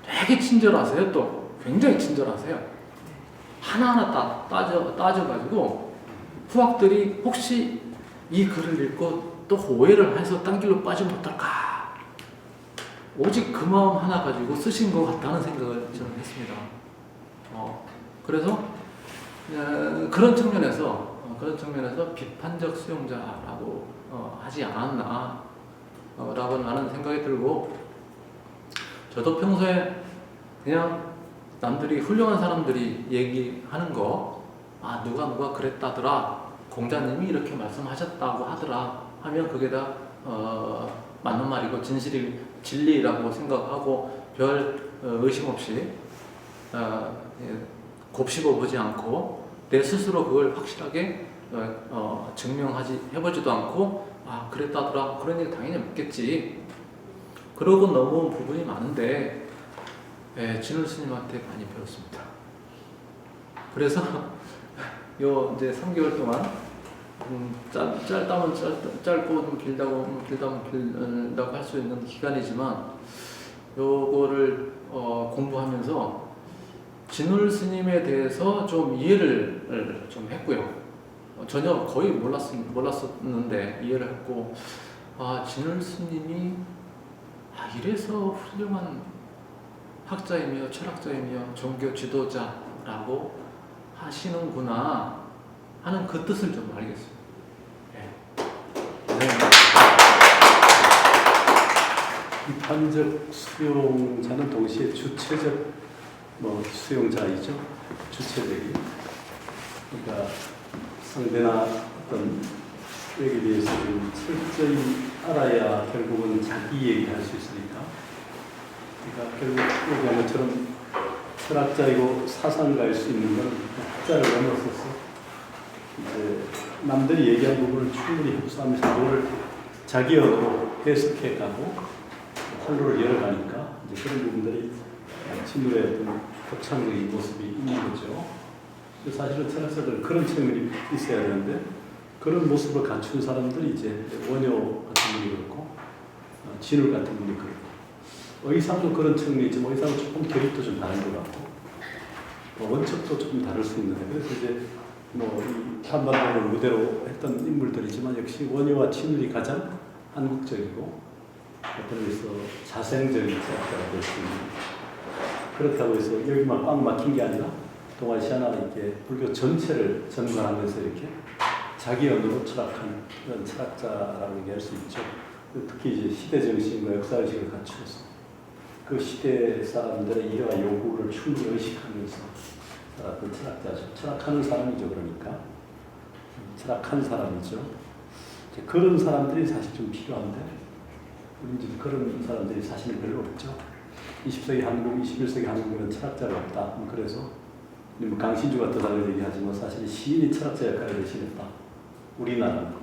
되게 친절하세요. 또 굉장히 친절하세요. 하나하나 다 따져가지고 후학들이 혹시 이 글을 읽고 또 오해를 해서 딴 길로 빠지면 어떨까, 오직 그 마음 하나 가지고 쓰신 것 같다는 생각을 저는 했습니다. 그래서 그런 측면에서 비판적 수용자라고 하지 않았나 라고 나는 생각이 들고, 저도 평소에 그냥 남들이 훌륭한 사람들이 얘기하는 거 누가 그랬다더라, 공자님이 이렇게 말씀하셨다고 하더라 하면 그게 다 맞는 말이고 진리라고 생각하고 별 의심 없이 곱씹어 보지 않고 내 스스로 그걸 확실하게 해보지도 않고 그랬다더라 그런 얘기 당연히 묻겠지. 그러고 넘어온 부분이 많은데 진울 스님한테 많이 배웠습니다. 그래서 요 이제 3개월 동안 짧다면 짧고 좀 길다면 길다고 할 수 있는 기간이지만 요거를 공부하면서 진울 스님에 대해서 좀 이해를 좀 했고요. 전혀 거의 몰랐었는데 이해를 했고 진울 스님이 이래서 훌륭한 학자이며 철학자이며 종교 지도자라고 하시는구나 하는 그 뜻을 좀 알겠어요. 비판적 수용자는 동시에 주체적 수용자이죠. 주체적인. 그러니까 상대나 어떤 여기에 대해서 좀 철저히 알아야 결국은 자기 얘기를 할 수 있으니까. 그러니까 결국 얘기한 것처럼 철학자이고 사상가일 수 있는 건 학자를 넘어서서 이제 남들이 얘기한 부분을 충분히 흡수하면서 그거를 자기 언어로 해석해가고 활로를 열어가니까 이제 그런 부분들이 진울의 어떤 독창적인 모습이 있는 거죠. 사실은 철학자들은 그런 측면이 있어야 되는데 그런 모습을 갖춘 사람들이 이제 원효 같은 분이 그렇고 진울 같은 분이 그렇고 의상도 그런 측면이 있지만 의상은 조금 결입도 좀 다른 것 같고 원칙도 조금 다를 수 있는데 그래서 이제 이 한반도를 무대로 했던 인물들이지만 역시 원효와 진울이 가장 한국적이고 어떤 의미에서 자생적인 철학자가 될 수 있는 그렇다고 해서 여기만 꽉 막힌 게 아니라 동아시아나 이렇게 불교 전체를 전관하면서 이렇게 자기 언어로 철학한 그런 철학자라고 얘기할 수 있죠. 특히 이제 시대 정신과 역사의식을 갖추어서 그 시대 사람들의 일화 요구를 충분히 의식하면서 살았던 철학자죠. 철학하는 사람이죠. 그러니까 철학한 사람이죠. 그런 사람들이 사실 좀 필요한데 우리 그런 사람들이 사실 별로 없죠. 20세기 한국, 21세기 한국에는 철학자가 없다. 그래서 강신주가 또 다른 얘기하지만 사실 시인이 철학자 역할을 대신했다. 우리나라는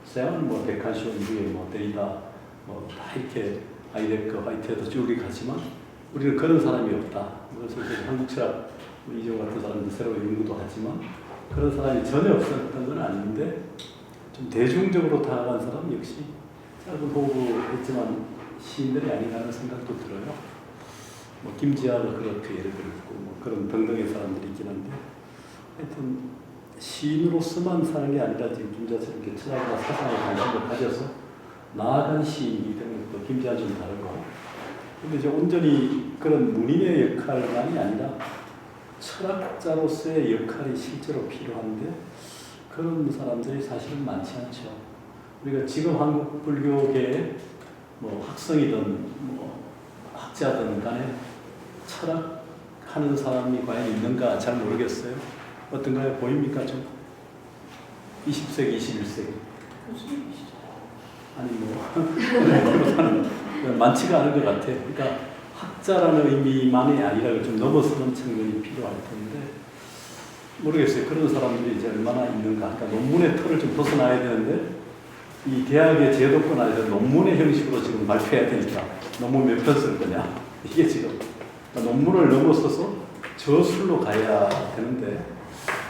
서양은 데칸시온 이후에 데리다 다 이렇게 아이데크, 화이트에도 쭉 가지만 우리는 그런 사람이 없다. 그래서 한국 철학 이종 같은 사람들 새로 연구도 하지만 그런 사람이 전혀 없었던 건 아닌데 좀 대중적으로 다가간 사람 역시 짧은 호흡을 했지만 시인들이 아니라는 생각도 들어요. 김지아가 그렇게 예를 들었고 그런 등등의 사람들이 있긴 한데 하여튼 시인으로서만 사는 게 아니라 지금 김지아처럼 이렇게 철학과 사상에 관심을 가져서 나아간 시인이기 때문에 또 김지아는 좀 다르고 근데 이제 온전히 그런 문인의 역할만이 아니라 철학자로서의 역할이 실제로 필요한데 그런 사람들이 사실은 많지 않죠. 우리가 지금 한국 불교계에 학성이든 학자든 간에 철학하는 사람이 과연 있는가 잘 모르겠어요. 어떤가요? 보입니까 좀? 20세기, 21세기. 아니 많지가 않은 것 같아요. 그러니까 학자라는 의미만이 아니라 좀 넘어서는 측면이 필요할 텐데 모르겠어요. 그런 사람들이 이제 얼마나 있는가. 그러니까 논문의 틀을 좀 벗어나야 되는데 이 대학의 제도권 안에서 논문의 형식으로 지금 발표해야 되니까 논문 몇 편 쓸 거냐. 이게 지금 그러니까 논문을 넘어서서 저술로 가야 되는데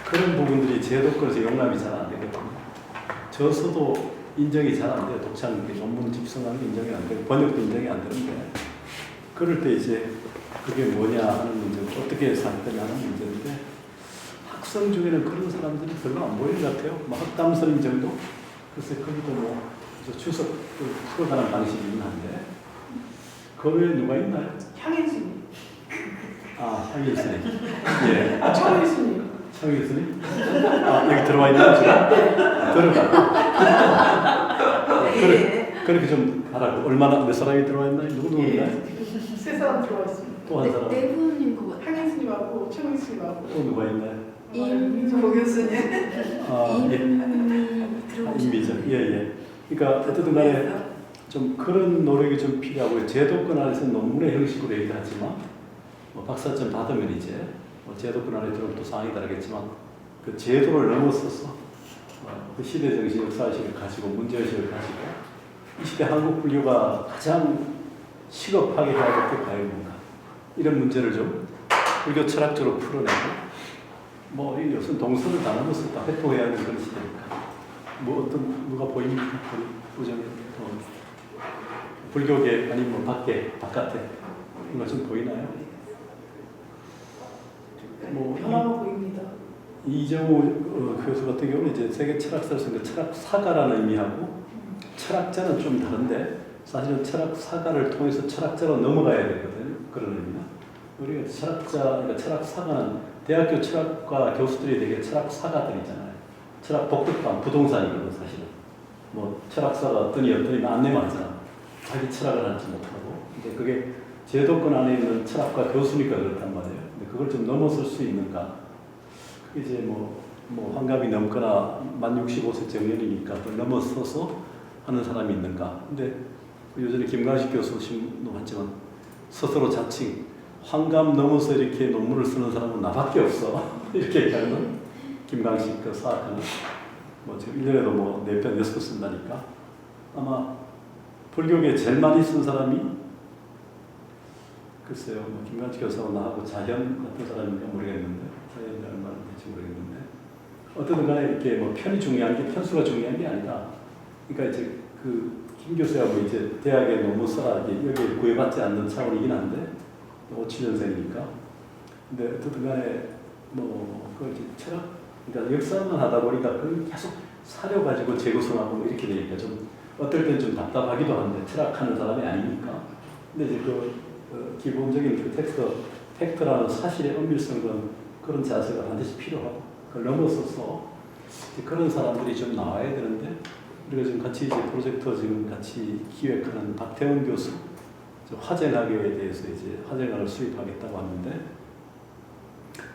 그런 부분들이 제도권에서 용납이 잘 안 되거든요. 저서도 인정이 잘 안 돼요. 독창 논문 집성하는 게 인정이 안 되고 번역도 인정이 안 되는데 그럴 때 이제 그게 뭐냐 하는 문제, 어떻게 살 거냐 하는 문제인데 학성 중에는 그런 사람들이 별로 안 보이는 것 같아요. 학담스님 정도? 글쎄 거기도 추석 수업하는 방식이 있긴 한데 그 외에 누가 있나요? 향인스님. 향인 스님. 예. 청일 스님. 청일 스님? 여기 들어와 있나요 지금? 들어가. 그렇게 좀 하라고. 얼마나 몇 사람이 들어와 있나요? 누구 있나요? 세 사람 들어와 있습니다. 또 한 사람? 네 분인 것 같아요. 향인 스님하고 청일 스님하고 또 누가 있나요? 임 교수님. 이름이 들어오셨어요. 임미죠. 예. 그러니까 어쨌든 간에 좀 그런 노력이 좀 필요하고요. 제도권 안에서 논문의 형식으로 얘기하지만 뭐 박사점 받으면 이제 뭐 제도권 안에 들어오면 또 상황이 다르겠지만 그 제도를 넘어서서 그 시대 정신 역사의식을 가지고 문제의식을 가지고 이 시대 한국 불교가 가장 시급하게 해야 될 게 과연 뭔가 이런 문제를 좀 불교 철학적으로 풀어내고 뭐 요즘 동서를 다 넘어서 다 회복해야 하는 그런 시대니까 뭐 어떤 누가 보입니까? 우정이 불교계 아니면 뭐 밖에 바깥에 이런 거 좀 보이나요? 뭐 변화가 보입니다. 이정우 교수 같은 경우는 이제 세계 철학사를 쓴 철학 사가라는 의미하고 철학자는 좀 다른데 사실은 철학 사가를 통해서 철학자로 넘어가야 되거든요. 그런 의미나 우리가 철학자, 그러니까 철학 사가는 대학교 철학과 교수들이 되게 철학 사가들이잖아요. 철학 복덕방 부동산이거든 사실은. 뭐 철학사가 어떠니 안내만 하잖아. 자기 철학을 하지 못하고. 근데 그게 제도권 안에 있는 철학과 교수니까 그렇단 말이에요. 근데 그걸 좀 넘어설 수 있는가? 그게 이제 뭐 환갑이 넘거나 만 65세 정년이니까 그걸 넘어서서 하는 사람이 있는가? 근데 요전에 김광식 교수님도 했지만 스스로 자칭 환갑 넘어서 이렇게 논문을 쓰는 사람은 나밖에 없어. 이렇게 얘기하는 김광식 그 사학하는 뭐 지금 1년에도 뭐 4편 6편 쓴다니까 아마 불교계 제일 많이 쓴 사람이 글쎄요 뭐 김광식 교수하고 나하고 자현 같은 사람인가 모르겠는데 자현이 얼마나 될지 모르겠는데 어쨌든 간에 이렇게 뭐 편이 중요한 게 편수가 중요한 게 아니다. 그러니까 이제 그 김 교수하고 이제 대학에 논문 써라 여기에 구애받지 않는 차원이긴 한데 57년생이니까 근데 어쨌든 간에 뭐 그 이제 철학 그러니까 역사만 하다 보니까 그걸 계속 사려가지고 재구성하고 이렇게 되니까 좀 어떨 때는 좀 답답하기도 한데 철학하는 사람이 아니니까 근데 이제 기본적인 그 팩트라는 사실의 엄밀성은 그런 자세가 반드시 필요하고 그걸 넘어서서 그런 사람들이 좀 나와야 되는데 우리가 지금 같이 이제 프로젝터 지금 같이 기획하는 박태원 교수 화쟁학에 대해서 이제 화쟁학을 수립하겠다고 하는데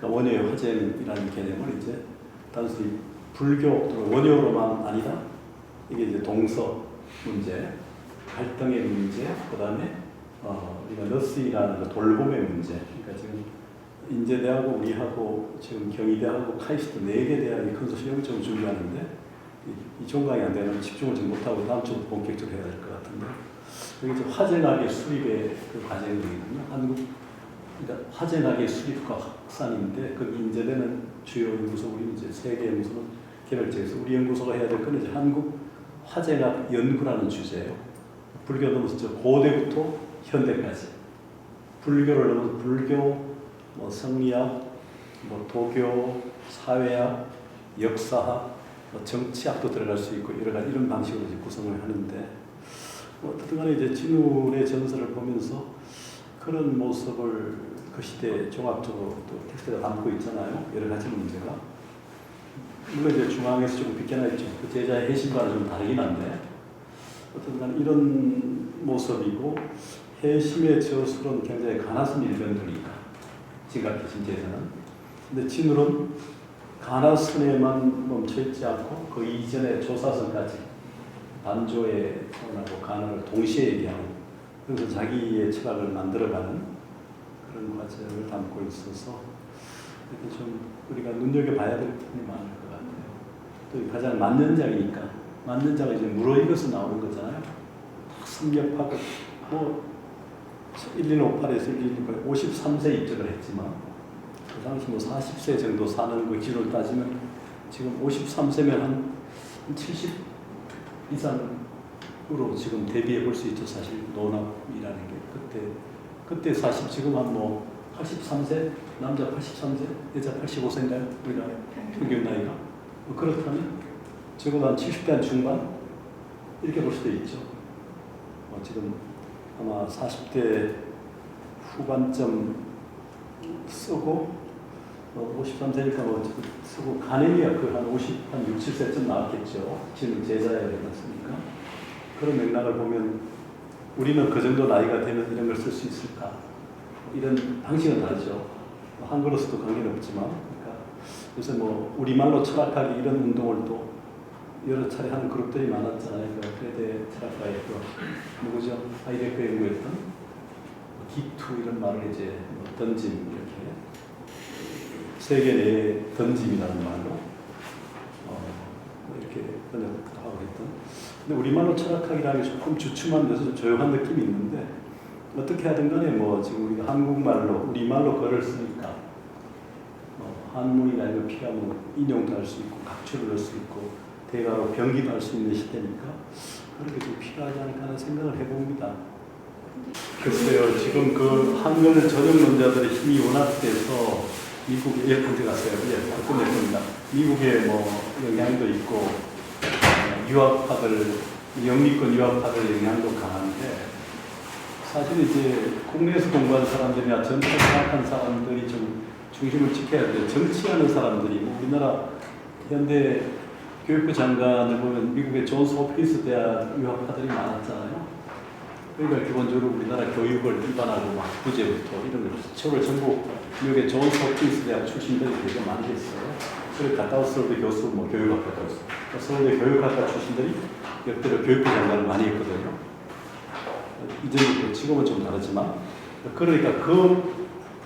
원효의 화쟁이라는 개념을 이제 단순히 불교 원효로만 아니라 이게 이제 동서 문제, 갈등의 문제, 그다음에 우리가 너스이라는 그 돌봄의 문제. 그러니까 지금 인제대하고 우리하고 지금 경희대하고 카이스트 4개 대학이 컨소시엄을 좀 준비하는데 이 종강이 안 되면 집중을 좀 못하고 다음 주부터 본격적으로 해야 될 것 같은데 여기 이제 화쟁학의 수립의 그 과정이거든요. 그러니까 화쟁학의 수립과 확산인데 그 인제대는 주요 연구소 우리 이제 세계 연구소는 개별적에서 우리 연구소가 해야 될 건 이제 한국 화쟁학 연구라는 주제예요. 불교 넘어서 고대부터 현대까지 불교를 넘어서 불교, 뭐 성리학, 뭐 도교, 사회학, 역사학, 뭐 정치학도 들어갈 수 있고 여러 가지 이런 방식으로 이제 구성을 하는데 어쨌든 간에 이제 진울의 전설을 보면서 그런 모습을 그 시대 종합적으로 또 텍스트가 담고 있잖아요. 여러 가지 문제가. 물론 이제 중앙에서 조금 비껴나 있죠. 그 제자의 해심과는 좀 다르긴 한데 어쨌든 간에 이런 모습이고 해심의 저술은 굉장히 가나순 일변들이니까 지각해신 제자는. 근데 진울은 가나순에만 멈춰있지 않고 그 이전의 조사선까지 단조의 선하고 가나를 동시에 얘기하는 그래서 자기의 철학을 만들어가는 그런 과정을 담고 있어서 이렇게 좀 우리가 눈여겨봐야 될 부분이 많을 것 같아요. 또 가장 만년장이니까 만년장은 이제 물어익어서 나오는 거잖아요. 다 섭렵하고 뭐 1158에서 1158 53세 입적을 했지만 그 당시 뭐 40세 정도 사는 그 기준을 따지면 지금 53세면 한 70 이상으로 지금 대비해 볼 수 있죠. 사실 논합이라는 게 그때 40 지금 한 뭐 83세 남자 83세 여자 85세인가요? 우리나라 평균 나이가 뭐 그렇다면 적어도 한 70대 한 중반 이렇게 볼 수도 있죠. 지금 아마 40대 후반쯤 쓰고 53세니까 뭐 쓰고 가네미아 그한 50, 한 6, 7세쯤 나왔겠죠. 지금 제자에 해놨으니까. 그런 맥락을 보면 우리는 그 정도 나이가 되면 이런 걸 쓸 수 있을까? 이런 방식은 다르죠. 한글로서도 관계는 없지만. 그러니까 요새 뭐 우리말로 철학하기 이런 운동을 또 여러 차례 하는 그룹들이 많았잖아요. 그 프레데 트라파의 그 누구죠? 하이데거에 연구했던 기투 이런 말을 이제 뭐 던짐 이렇게 세계 내에 던짐이라는 말로 뭐 이렇게 번역도 하고 했던. 근데 우리말로 철학학이라는 게 조금 주춤하면서 좀 조용한 느낌이 있는데 어떻게 하든 간에 뭐 지금 우리가 한국말로 우리말로 글을 쓰니까 한문이나 이런 거 필요하면 인용도 할 수 있고 각출을 할 수 있고 대가로 병기도 할 수 있는 시대니까 그런 게 좀 필요하지 않을까 하는 생각을 해봅니다. 글쎄요, 지금 그 한글 전형론자들의 힘이 워낙돼서 미국에 언제 갔어요? 예, 끝낼 겁니다. 미국에 뭐 영향도 있고 유학파들, 영미권 유학파들 영향도 강한데 사실 이제 국내에서 공부한 사람들이나 전체 생각한 사람들이 좀 중심을 지켜야 돼요. 정치하는 사람들이 우리나라 현대 교육부 장관을 보면 미국의 존스 홉킨스 대학 유학파들이 많았잖아요. 그러니까 기본적으로 우리나라 교육을 일반하고 막 부제부터 이런 걸 전부 미국의 존스 홉킨스 대학 출신들이 되게 많이 있어요. 그리고 갔다 온 서울대 교수, 뭐 교육학과 교수, 서울대 교육학과 출신들이 역대로 교육부 장관을 많이 했거든요. 이전부터 지금은 좀 다르지만 그러니까 그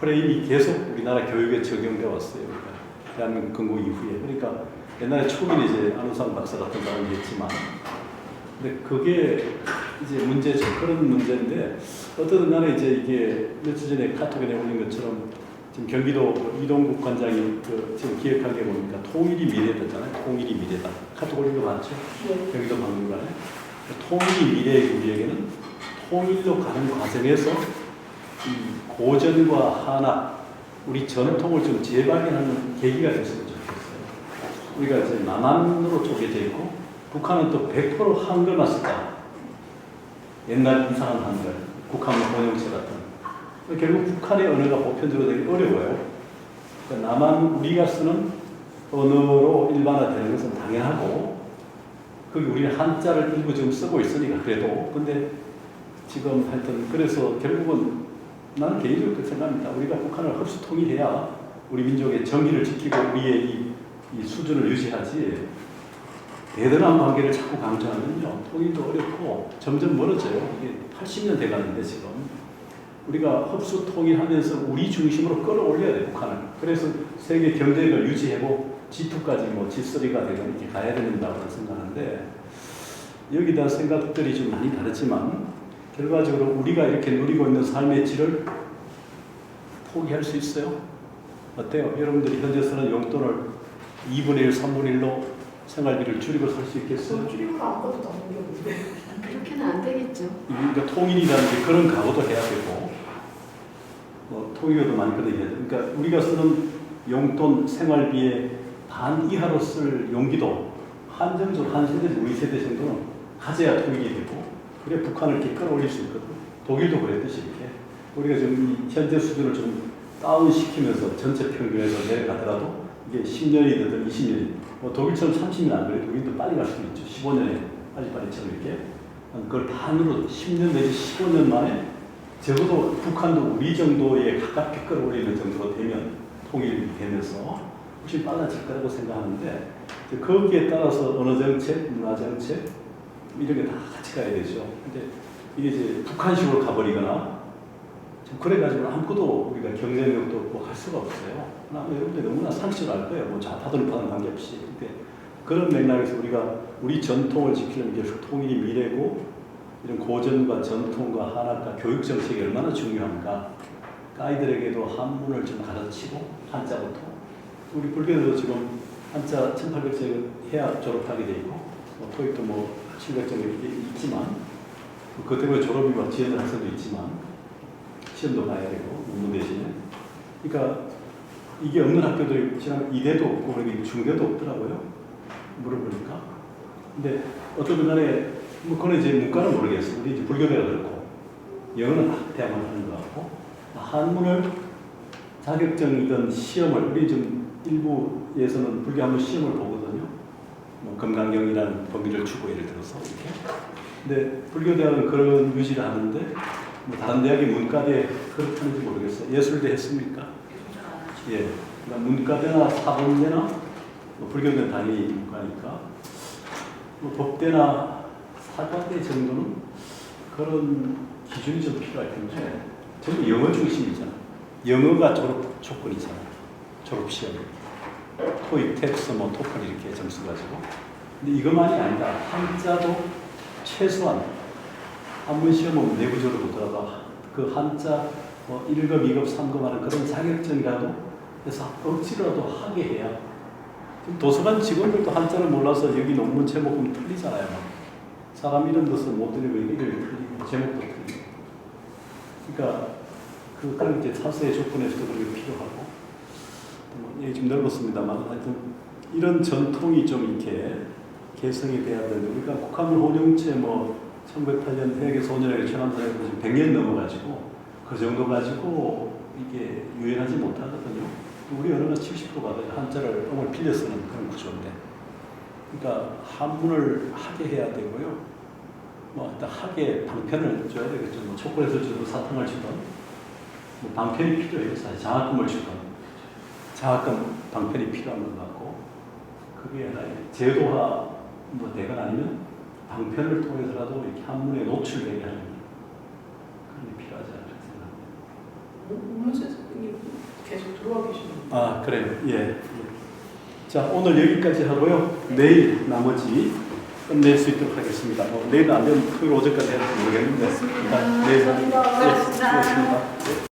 프레임이 계속 우리나라 교육에 적용되어 왔어요. 그러니까 대한민국 건국 이후에. 그러니까 옛날에 초기는 이제 안우상 박사 같은 사람이 했지만 근데 그게 이제 문제죠. 그런 문제인데 어떤 간에 이제 이게 며칠 전에 카톡에 내올린 것처럼 지금 경기도 이동국 관장이 지금 기획한 게 뭡니까? 통일이 미래다잖아요. 통일이 미래다. 카톡 올린 거 맞죠? 네. 경기도 박물관에. 통일이 미래의 우리에게는 통일로 가는 과정에서 이 고전과 한학, 우리 전통을 좀 재발견하는 계기가 됐으면 좋겠어요. 우리가 이제 남한으로 쪼개져 있고 북한은 또 100% 한글만 쓰다. 옛날 이상한 한글, 국한문 번역체 같은. 결국 북한의 언어가 보편적으로 되게 어려워요. 그러니까 남한 우리가 쓰는 언어로 일반화되는 것은 당연하고 거기 우리는 한자를 일부 지금 쓰고 있으니까 그래도 근데 지금 하여튼 그래서 결국은 나는 개인적으로 그렇게 생각합니다. 우리가 북한을 흡수 통일해야 우리 민족의 정의를 지키고 우리의 이 수준을 유지하지 대단한 관계를 자꾸 강조하면요 통일도 어렵고 점점 멀어져요. 이게 80년 돼가는데 지금 우리가 흡수 통일하면서 우리 중심으로 끌어올려야 돼 북한을. 그래서 세계 경쟁을 유지하고 G2까지 뭐 G3가 되고 이렇게 가야 된다고 생각하는데 여기다 생각들이 좀 많이 다르지만 결과적으로 우리가 이렇게 누리고 있는 삶의 질을 포기할 수 있어요? 어때요? 여러분들이 현재 쓰는 용돈을 2분의 1, 3분의 1로 생활비를 줄이고 살 수 있겠어요? 줄이고 아무것도 안 옮겼는데. 그렇게는 안 되겠죠. 그러니까 통일이라는 게 그런 각오도 해야 되고 뭐 통일도 많이 그렇게 해야 돼요. 그러니까 우리가 쓰는 용돈 생활비의 반 이하로 쓸 용기도 한정적으로 한 세대, 우리 세대 정도는 가져야 통일이 되고 그래 북한을 이렇게 끌어올릴 수 있거든. 독일도 그랬듯이 이렇게 우리가 지금 이 현재 수준을 좀 다운시키면서 전체 평균에서 내려가더라도 이게 10년이 되든 20년이 뭐 독일처럼 30년 안 그래도 우리도 빨리 갈 수도 있죠. 15년에 빨리빨리처럼 이렇게 그걸 반으로 10년 내지 15년 만에 적어도 북한도 우리 정도에 가깝게 끌어올리는 정도로 되면 통일이 되면서 훨씬 빨라질 거라고 생각하는데 거기에 따라서 언어 정책, 문화 정책 이런 게 다 같이 가야 되죠. 근데 이게 이제 북한식으로 가버리거나 좀 그래가지고 아무것도 우리가 경쟁력도 없고 할 수가 없어요. 여러분들 너무나 상식으로 알 거예요. 뭐 좌파든 우파든 관계없이. 근데 그런 맥락에서 우리 전통을 지키려면 이제 통일이 미래고 이런 고전과 전통과 한학과 교육 정책이 얼마나 중요한가. 아이들에게도 한문을 좀 가르치고 한자부터. 우리 불교에도 지금 한자 1800점 해야 졸업하게 돼 있고 뭐 토익도 뭐 700점 이렇게 있지만 그 때문에 졸업이 막 지연된 학생도 있지만 시험도 봐야 되고 논문 대신에. 그러니까 이게 없는 학교들이 지난 이대도 없고 그러니 중대도 없더라고요. 물어보니까. 근데 어떤 간에 뭐 그건 이제 문과는 모르겠어요. 우리 이제 불교대가 그렇고 영어는 대학만 하는 것 같고 한문을 자격증이든 시험을 우리 좀 일부에서는 불교 한번 시험을 보거든요. 뭐 금강경이라는 범위를 주고 예를 들어서 이렇게. 근데 불교대학은 그런 유지를 하는데 뭐 다른 대학이 문과대 그렇다는지 모르겠어요. 예술대 했습니까? 예. 그러니까 문과대나 사범대나 뭐 불교대는 당연히 문과니까 뭐 법대나 사관대 정도는 그런 기준이 좀 필요할 텐데 전부 영어 중심이잖아. 영어가 졸업 조건이잖아. 졸업 시험. 토익, 텍스, 뭐 토플 이렇게 점수 가지고. 근데 이것만이 아니다. 한자도 최소한 한문 시험은 내부적으로 보더라도 그 한자 뭐 1급, 2급, 3급 하는 그런 자격증이라도 해서 억지로라도 하게 해야. 지금 도서관 직원들도 한자를 몰라서 여기 논문 제목은 틀리잖아요. 사람 이름 넣어서 못 들리고 이름이 틀리고 제목도 틀리고. 그러니까 그런 이제 사수의 조건에서도 그게 필요하고. 예, 좀 넓었습니다만 하여튼 이런 전통이 좀 이렇게 개성이 돼야 되는데 우리가 국한문 혼용체 뭐 1908년 해외에서 5년에 최남사에서 지금 100년 넘어가지고 그 정도 가지고 이게 유연하지 못하거든요. 우리 언어는 70%가 한자를 엉을 빌려 쓰는 그런 구조인데 그러니까 한문을 하게 해야 되고요. 뭐 일단 하게 방편을 줘야 되겠죠. 뭐 초콜릿을 주든 사탕을 주든 뭐 방편이 필요해요. 사실 장학금을 주든 장학금 방편이 필요한 것 같고 그게 하나의 제도화 뭐 대가 아니면 방편을 통해서라도 이렇게 한문에 노출되게 하는 그런 게 필요하지 않을까 생각합니다. 문세 선생님 계속 들어와 계시는 아 그래요. 예. 자 오늘 여기까지 하고요. 내일 나머지 끝낼 수 있도록 하겠습니다. 뭐 내일은 안 되면 토요일 오전까지 해야 될지 모르겠는데 일단 내일 감사합니다. 수고하셨습니다.